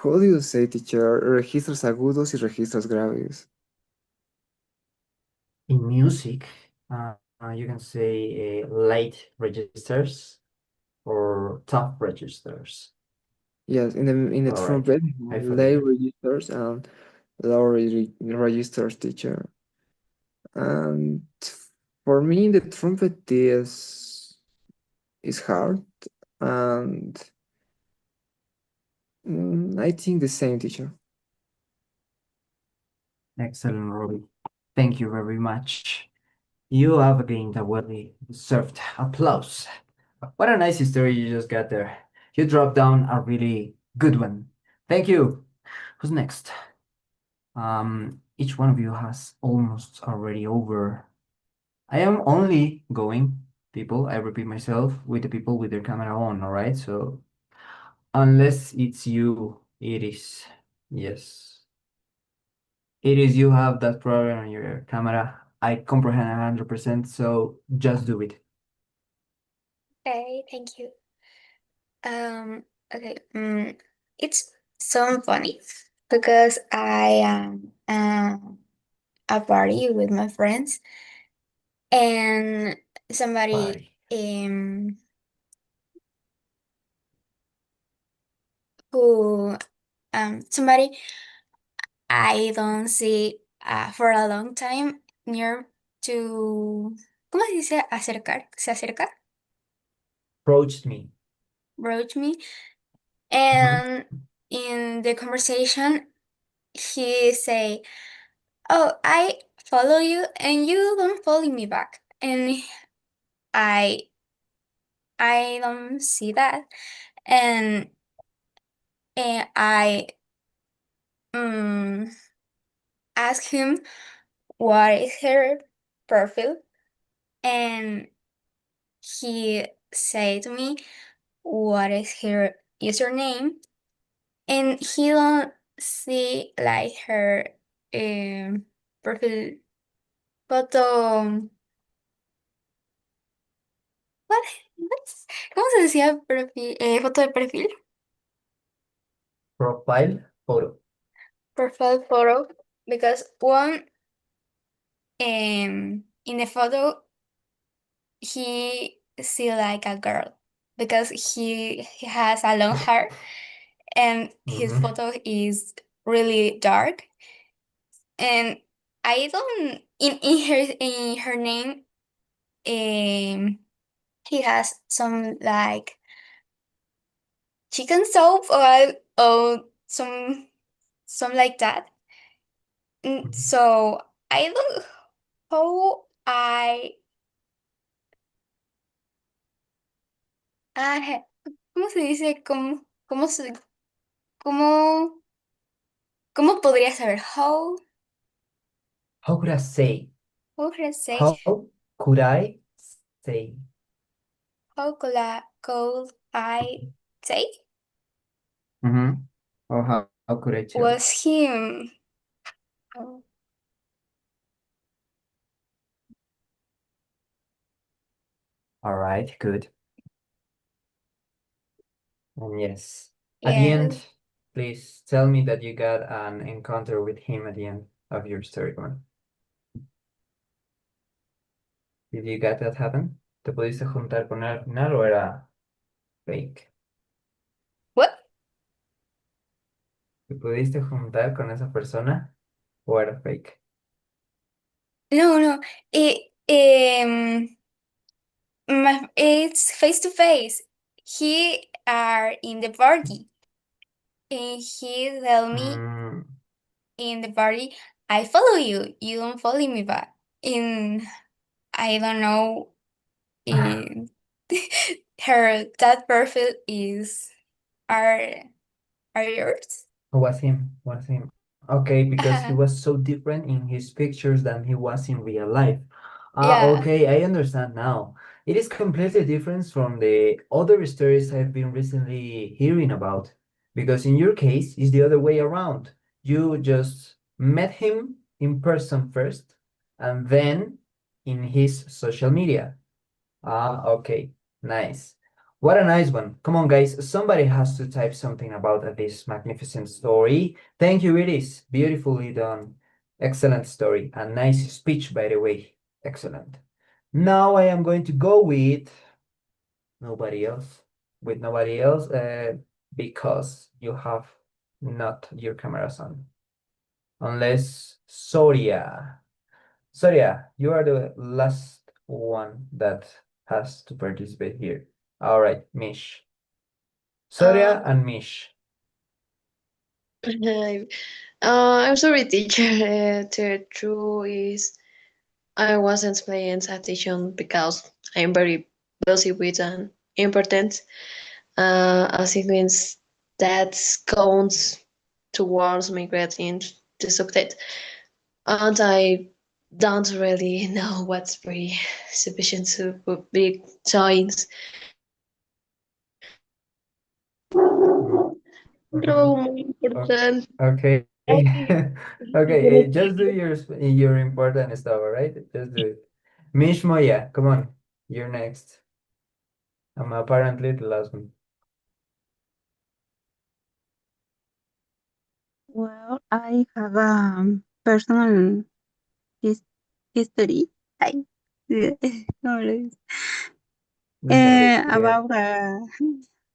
U: do you say, teacher? Registros agudos y registros graves.
B: In music, you can say late registers or top registers.
U: Yes, in the
B: All right.
U: trumpet,
B: I
U: lay
B: familiar.
U: registers and low registers, teacher. And for me, the trumpet is hard, and I think the same, teacher.
B: Excellent, Robbie. Thank you very much. You have gained a well-deserved applause. What a nice story you just got there. You dropped down a really good one. Thank you. Who's next? Each one of you has almost already over. I am only going, people, I repeat myself, with the people with their camera on, all right? So unless it's you, it is. Yes. It is you have that problem on your camera. I comprehend 100%, so just do it.
C: Okay, thank you. Okay, it's so funny because I am a party with my friends and somebody
B: Party.
C: who somebody I don't see for a long time near to ¿cómo se dice acercar? ¿Se acerca?
B: Approached me.
C: Broach me.
B: Mhm.
C: And in the conversation he say, "Oh, I follow you and you don't follow me back." And I I don't see that. And I um ask him what is her profile and he said to me what is her username and he don't see like her profile photo. What? ¿Cómo se decía perfil, foto de perfil?
B: Profile photo.
C: Profile photo, because one in the photo he see like a girl because he has a long hair and his
B: Mhm.
C: photo is really dark, and I don't in her name he has some like chicken soup or some like that. So I don't how I ¿cómo se dice? ¿Cómo, cómo podría saber?
B: How could I say?
C: How could I say?
B: How could I say?
C: Could I say?
B: Mm-hmm. Or how could I tell?
C: Was him? Oh,
B: All right, good. And yes, at the
C: yeah.
B: end, please tell me that you got an encounter with him at the end of your story, come on. Did you get that happen? ¿Te pudiste juntar con él al final o era fake?
C: What?
B: ¿Te pudiste juntar con esa persona o era fake?
C: No, no. It's face to face. He are in the party, and he tell me
B: Mm.
C: in the party, I follow you. You don't follow me back. And I don't know. In her that perfil is are are yours?
B: Was him, was him. Okay, because he was so different in his pictures than he was in real life. Ah,
C: Yeah.
B: okay, I understand now. It is completely different from the other stories I've been recently hearing about. Because in your case, it's the other way around. You just met him in person first, and then in his social media. Ah, okay. Nice. What a nice one. Come on, guys. Somebody has to type something about this magnificent story. Thank you, Iris. Beautifully done. Excellent story. A nice speech, by the way. Excellent. Now I am going to go with nobody else. With nobody else, because you have not your cameras on. Unless Soria. Soria, you are the last one that has to participate here. All right, Mish. Soria
D: Um,
B: and Mish.
D: I'm sorry, teacher. The truth is, I wasn't paying attention because I'm very busy with an important assignments that counts towards migrating the subject, and I don't really know what's very sufficient to big signs.
B: Mhm.
D: No, muy important.
B: Okay.
D: Ay,
B: Okay, just do your important stuff, all right? Just do it. Mish Moya, come on. You're next. I'm apparently the last one.
K: Well, I have a personal his history. I, ¿cómo lo dices?
B: That's gonna be good.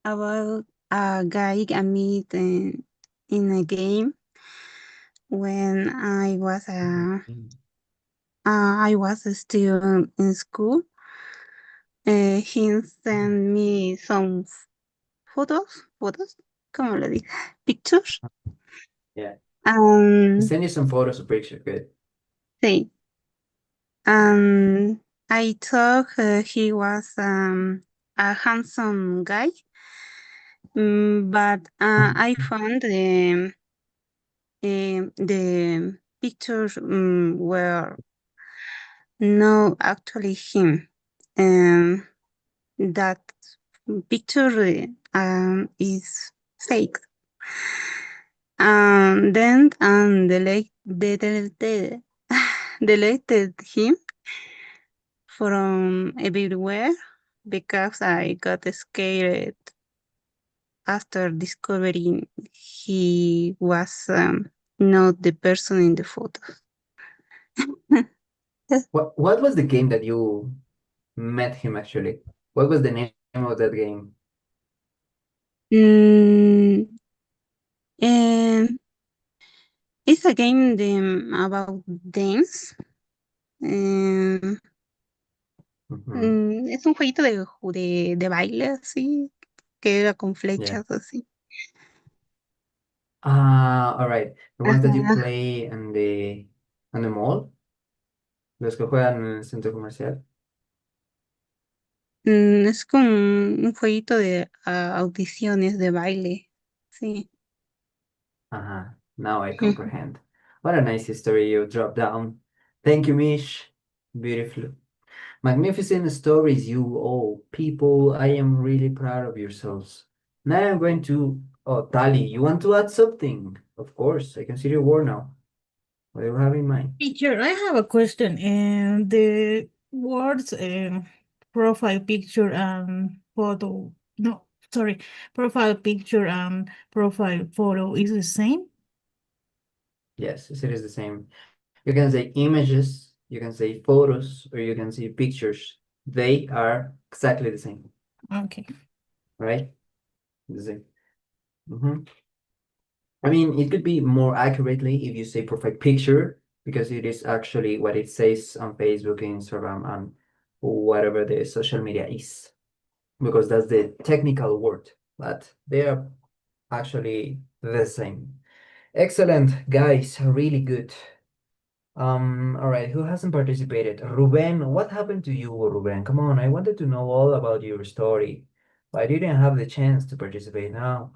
K: About a guy I met in a game when I was still in school. He sent me some photos, ¿cómo lo digo? Pictures.
B: Yeah.
K: Um,
B: Send you some photos or picture. Good.
K: sí. I thought he was a handsome guy, but I found the pictures were no actually him. That picture is fake. Then and deleted him from everywhere because I got scared after discovering he was not the person in the photo.
B: What was the game that you met him actually? What was the name of that game?
K: Mm, and it's a game about dance. Mm, es un jueguito de baile así, que era con
B: Yeah.
K: flechas así.
B: All right. The ones that you
K: Ajá.
B: play in the mall, los que juegan en el centro comercial.
K: Es como un jueguito de audiciones de baile. Sí.
B: Uh-huh. Now I
K: Ujú.
B: comprehend. What a nice history you dropped down. Thank you, Mish. Beautiful. Magnificent stories, you all. People, I am really proud of yourselves. Now I'm going to. Oh, Tali, you want to add something? Of course, I consider your word now. What do you have in mind?
Q: Teacher, I have a question. And the words profile picture and photo, no, sorry, profile picture and profile photo is the same?
B: Yes, it is the same. You can say images, you can say photos, or you can say pictures. They are exactly the same,
Q: Okay.
B: right? The same. Mhm. I mean, it could be more accurately if you say perfect picture, because it is actually what it says on Facebook, Instagram, and whatever the social media is, because that's the technical word, but they are actually the same. Excellent, guys, really good. All right, who hasn't participated? Ruben, what happened to you, Ruben? Come on, I wanted to know all about your story. I didn't have the chance to participate now.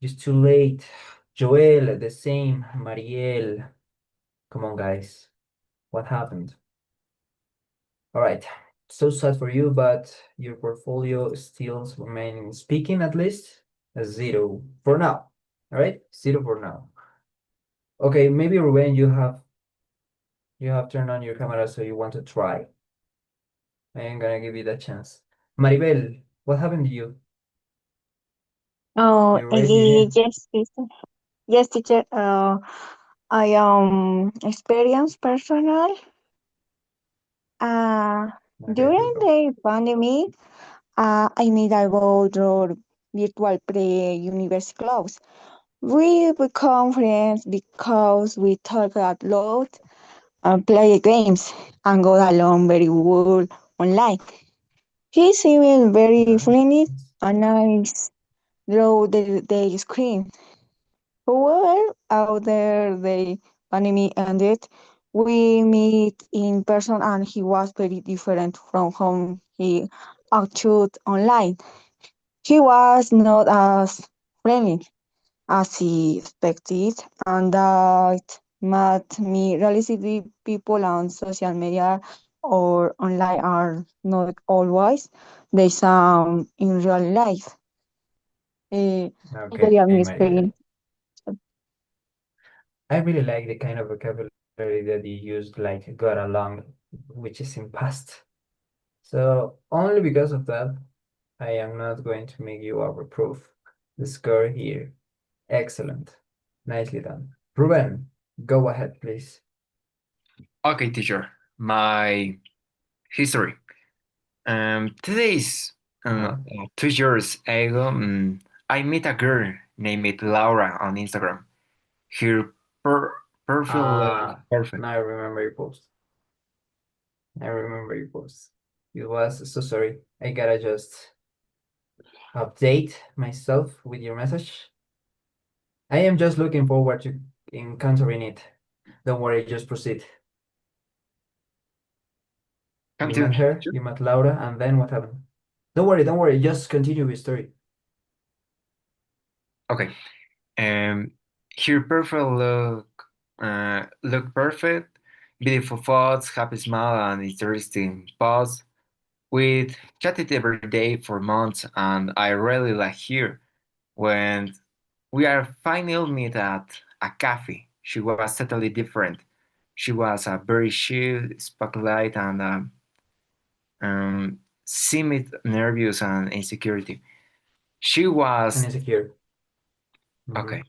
B: Just too late. Joel, the same. Mariel. Come on, guys. What happened? All right. So sad for you, but your portfolio still remains, speaking at least, a zero for now. All right? Zero for now. Okay, maybe Ruben, you have turned on your camera, so you want to try. I am gonna give you that chance. Maribel, what happened to you?
I: Oh,
B: You raised your hand.
I: yes, teacher. Yes, teacher. I experienced personal. Uh,
B: Okay,
I: During
B: go.
I: the pandemic, I made a board or virtual pre-university clubs. We become friends because we talk a lot and play games and go along very well online. He seemed very friendly and nice through the screen. However, after the pandemic ended, we meet in person and he was very different from how he acted online. He was not as friendly as he expected, and that made me realize that people on social media or online are not always the same in real life.
B: Okay,
I: I am
B: Maribel.
I: experience.
B: I really like the kind of vocabulary that you used, like got along, which is in past. So only because of that, I am not going to make you a reproof. The score here. Excellent. Nicely done. Ruben, go ahead, please.
J: Okay, teacher. My history. Today's
B: Uh-huh.
J: 2 years ago, I met a girl named Laura on Instagram. Her profile perfect.
B: Now I remember your post. I remember your post. It was so sorry. I gotta just update myself with your message. I am just looking forward to encountering it. Don't worry, just proceed. You met
J: Continue.
B: her, you met Laura, and then what happened? Don't worry, just continue your story.
J: Okay. Um, her profile look perfect. Beautiful photos, happy smile, and interesting posts. We chatted every day for months, and I really like her. When We are finally met at a cafe. She was totally different. She was very shy, spotlight, and seemed nervous and insecurity. She
B: And
J: was
B: insecure.
J: okay.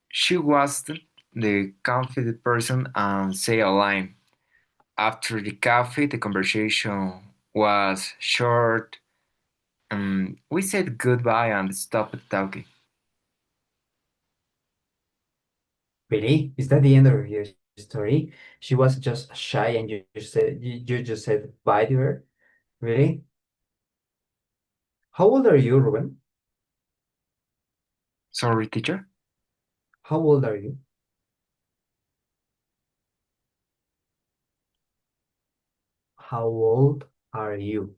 J: She was the confident person and say a line. After the coffee, the conversation was short. We said goodbye and stopped talking.
B: Really? Is that the end of your story? She was just shy and you just said bye to her? Really? How old are you, Ruben?
J: Sorry, teacher.
B: How old are you? How old are you?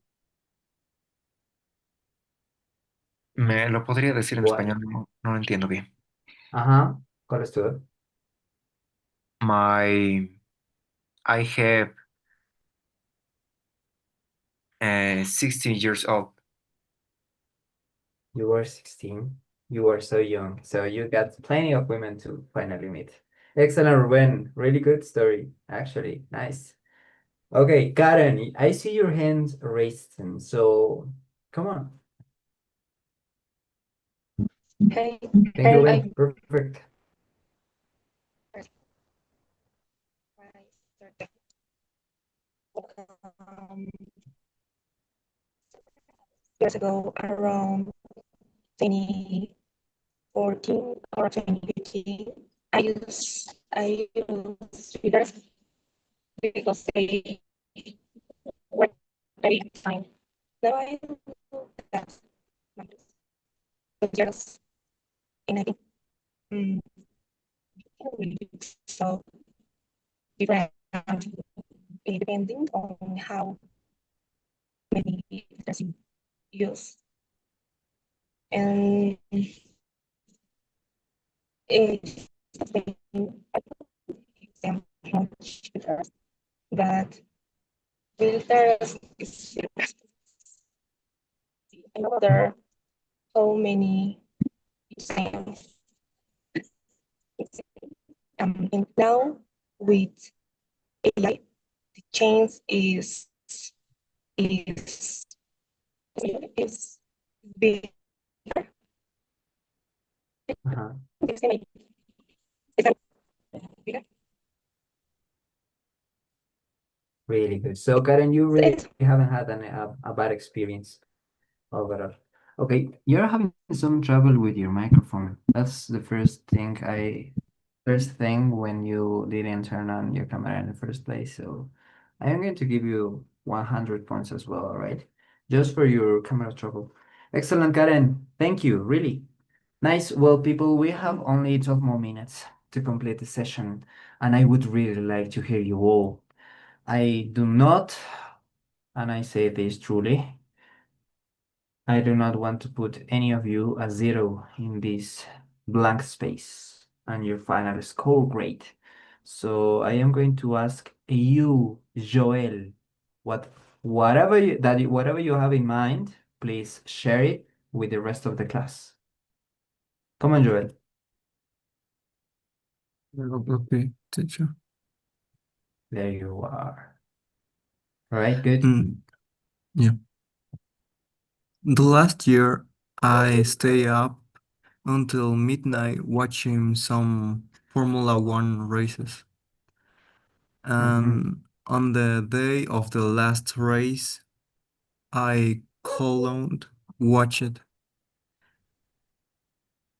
J: ¿Me lo podría decir en
B: What?
J: español? No, no lo entiendo bien.
B: Ajá. ¿Cuál es tu edad?
J: My, I have 16 years old.
B: You were 16. You were so young. So you got plenty of women to finally meet. Excellent, Ruben. Really good story, actually. Nice. Okay, Karen, I see your hands raised, and so come on.
I: Hey,
B: Thank you,
I: I
B: Ruben. Perfect.
I: um, years ago, around 2014 or 2015, I use Twitter because they were very fine. Now I that's like 2 years, and I think um, so different depending on how many filters you use. And it's exam much filters that filters is another how many exams. And now with AI, the change is is big.
B: Uh-huh. Really good. So, Karen, you really haven't had a bad experience overall. Okay, you're having some trouble with your microphone. That's the first thing when you didn't turn on your camera in the first place. So I am going to give you 100 points as well, all right? Just for your camera trouble. Excellent, Karen. Thank you, really. Nice. Well, people, we have only 12 more minutes to complete the session, and I would really like to hear you all. I do not, and I say this truly, I do not want to put any of you a zero in this blank space and your final score grade. So I am going to ask you, Joel, whatever you have in mind, please share it with the rest of the class. Come on, Joel.
E: Okay, teacher.
B: There you are. All right, good.
E: Yeah. The last year, I stay up until midnight watching some Formula One races. And on the day of the last race, I couldn't watch it.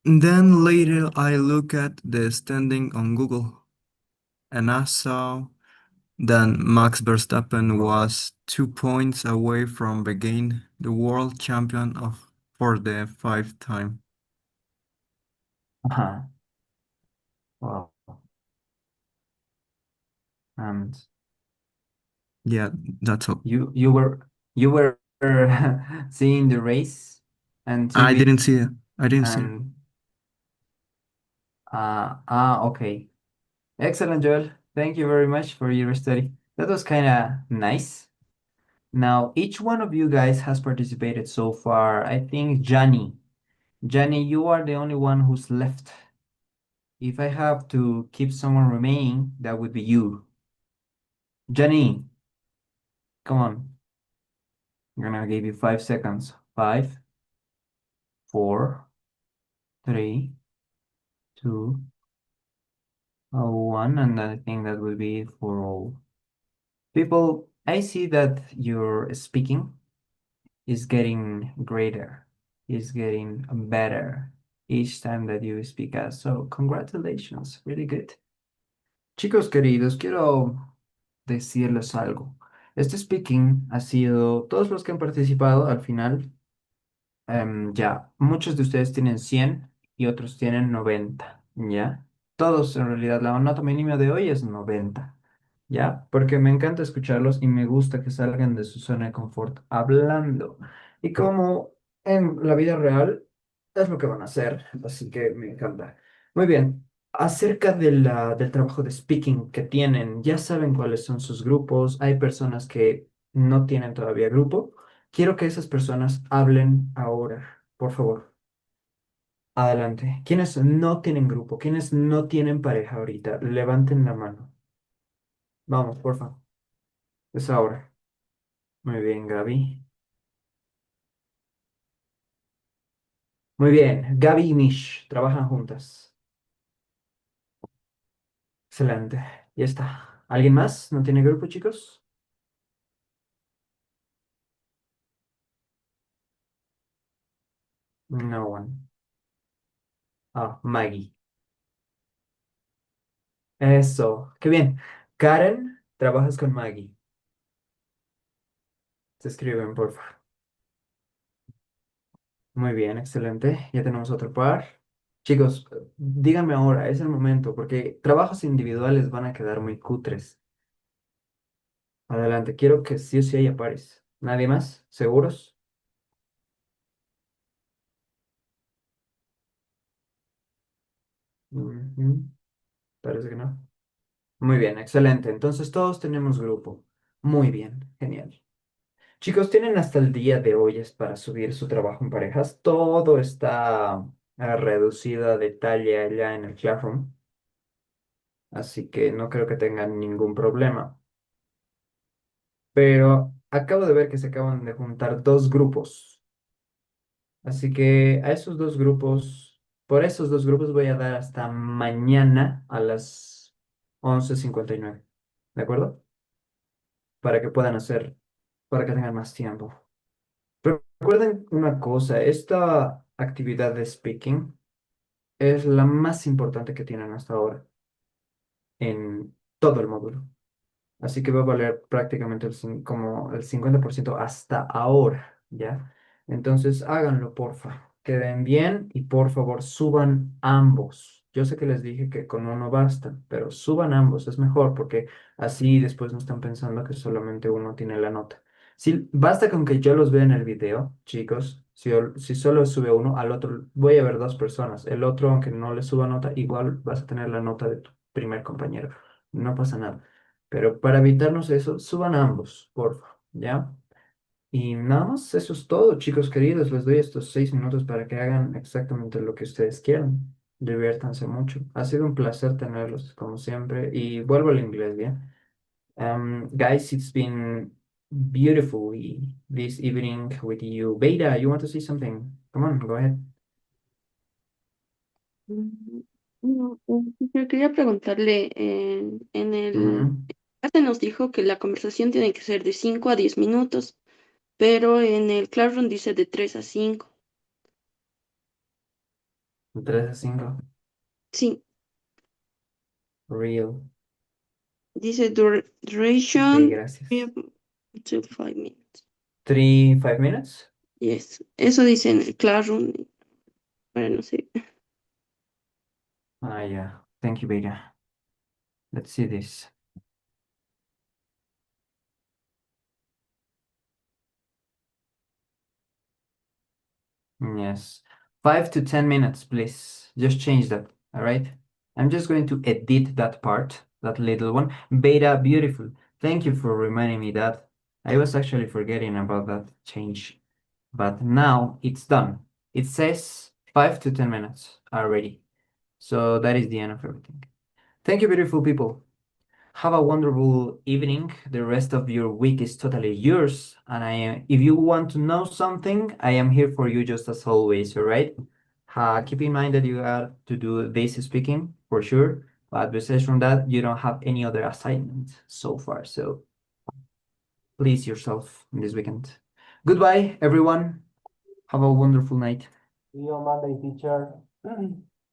E: And then later, I look at the standing on Google, and I saw that Max Verstappen was 2 points away from being the world champion for the fifth time.
B: Uh-huh. Wow. And
E: yeah, that's all.
B: You were seeing the race and
E: I
B: TV
E: didn't see it. I didn't see it.
B: and okay. Excellent, Joel. Thank you very much for your study. That was kind of nice. Now, each one of you guys has participated so far. I think Johnny, Jenny, you are the only one who's left. If I have to keep someone remaining, that would be you. Jenny, come on. I'm gonna give you 5 seconds. 5, 4, 3, 2, 1, and I think that will be for all. People, I see that your speaking is getting greater, is getting better each time that you speak us. So congratulations, really good. Chicos queridos, quiero decirles algo. Este speaking ha sido, todos los que han participado al final, ya, muchos de ustedes tienen 100 y otros tienen 90, ¿ya? Todos en realidad, la nota mínima de hoy es 90, ¿ya? Porque me encanta escucharlos y me gusta que salgan de su zona de confort hablando. Y como en la vida real es lo que van a hacer, así que me encanta. Muy bien, acerca de del trabajo de speaking que tienen, ya saben cuáles son sus grupos, hay personas que no tienen todavía grupo. Quiero que esas personas hablen ahora, por favor. Adelante. ¿Quiénes no tienen grupo? ¿Quiénes no tienen pareja ahorita? Levanten la mano. Vamos, por favor. Es ahora. Muy bien, Gaby. Muy bien. Gaby y Mish trabajan juntas. Excelente. Ya está. ¿Alguien más? ¿No tiene grupo, chicos? No one. Ah, Maggie. Eso. Qué bien. Karen, trabajas con Maggie. Se escriben, por favor. Muy bien, excelente. Ya tenemos otro par. Chicos, díganme ahora, es el momento, porque trabajos individuales van a quedar muy cutres. Adelante, quiero que sí o sí haya pares. ¿Nadie más? ¿Seguros? Ujú, parece que no. Muy bien, excelente. Entonces todos tenemos grupo. Muy bien, genial. Chicos, tienen hasta el día de hoy es para subir su trabajo en parejas. Todo está reducido a detalle allá en el Classroom, así que no creo que tengan ningún problema. Pero acabo de ver que se acaban de juntar dos grupos. Así que a esos dos grupos, por esos dos grupos voy a dar hasta mañana a las 11:59. ¿De acuerdo? Para que puedan hacer, para que tengan más tiempo. Pero recuerden una cosa, esta actividad de speaking es la más importante que tienen hasta ahora en todo el módulo. Así que va a valer prácticamente como el 50% hasta ahora, ¿ya? Entonces háganlo, porfa. Queden bien y por favor suban ambos. Yo sé que les dije que con uno basta, pero suban ambos, es mejor porque así después no están pensando que solamente uno tiene la nota. Si, basta con que yo los vea en el video, chicos, si solo sube uno, al otro voy a ver dos personas. El otro, aunque no le suba nota, igual vas a tener la nota de tu primer compañero. No pasa nada. Pero para evitarnos eso, suban ambos, porfa, ¿ya? Y nada más, eso es todo, chicos queridos. Les doy estos 6 minutos para que hagan exactamente lo que ustedes quieran. Diviértanse mucho. Ha sido un placer tenerlos, como siempre. Y vuelvo al inglés, ¿ya? Guys, it's been beautiful this evening with you. Beta, you want to say something? Come on, go ahead.
D: No, yo quería preguntarle, en el
B: Mhm.
D: clase nos dijo que la conversación tiene que ser de 5 a 10 minutos, pero en el Classroom dice de 3 a 5.
B: 3 a 5.
D: Sí,
B: Real.
D: dice
B: Ok,
D: duration
B: gracias.
D: to 5 minutes.
B: 5 minutes?
D: Yes, eso dice en el Classroom. Bueno, no sé.
B: Ah, yeah. Thank you, Beta. Let's see this. Yes. 5 to 10 minutes, please. Just change that. All right. I'm just going to edit that part, that little one. Beta, beautiful. Thank you for reminding me that. I was actually forgetting about that change. But now it's done. It says 5 to 10 minutes already. So that is the end of everything. Thank you, beautiful people. Have a wonderful evening. The rest of your week is totally yours. And if you want to know something, I am here for you just as always, all right? Keep in mind that you have to do basic speaking for sure. But besides from that, you don't have any other assignment so far. So please yourself in this weekend. Goodbye, everyone. Have a wonderful night.
F: See you on Monday, teacher.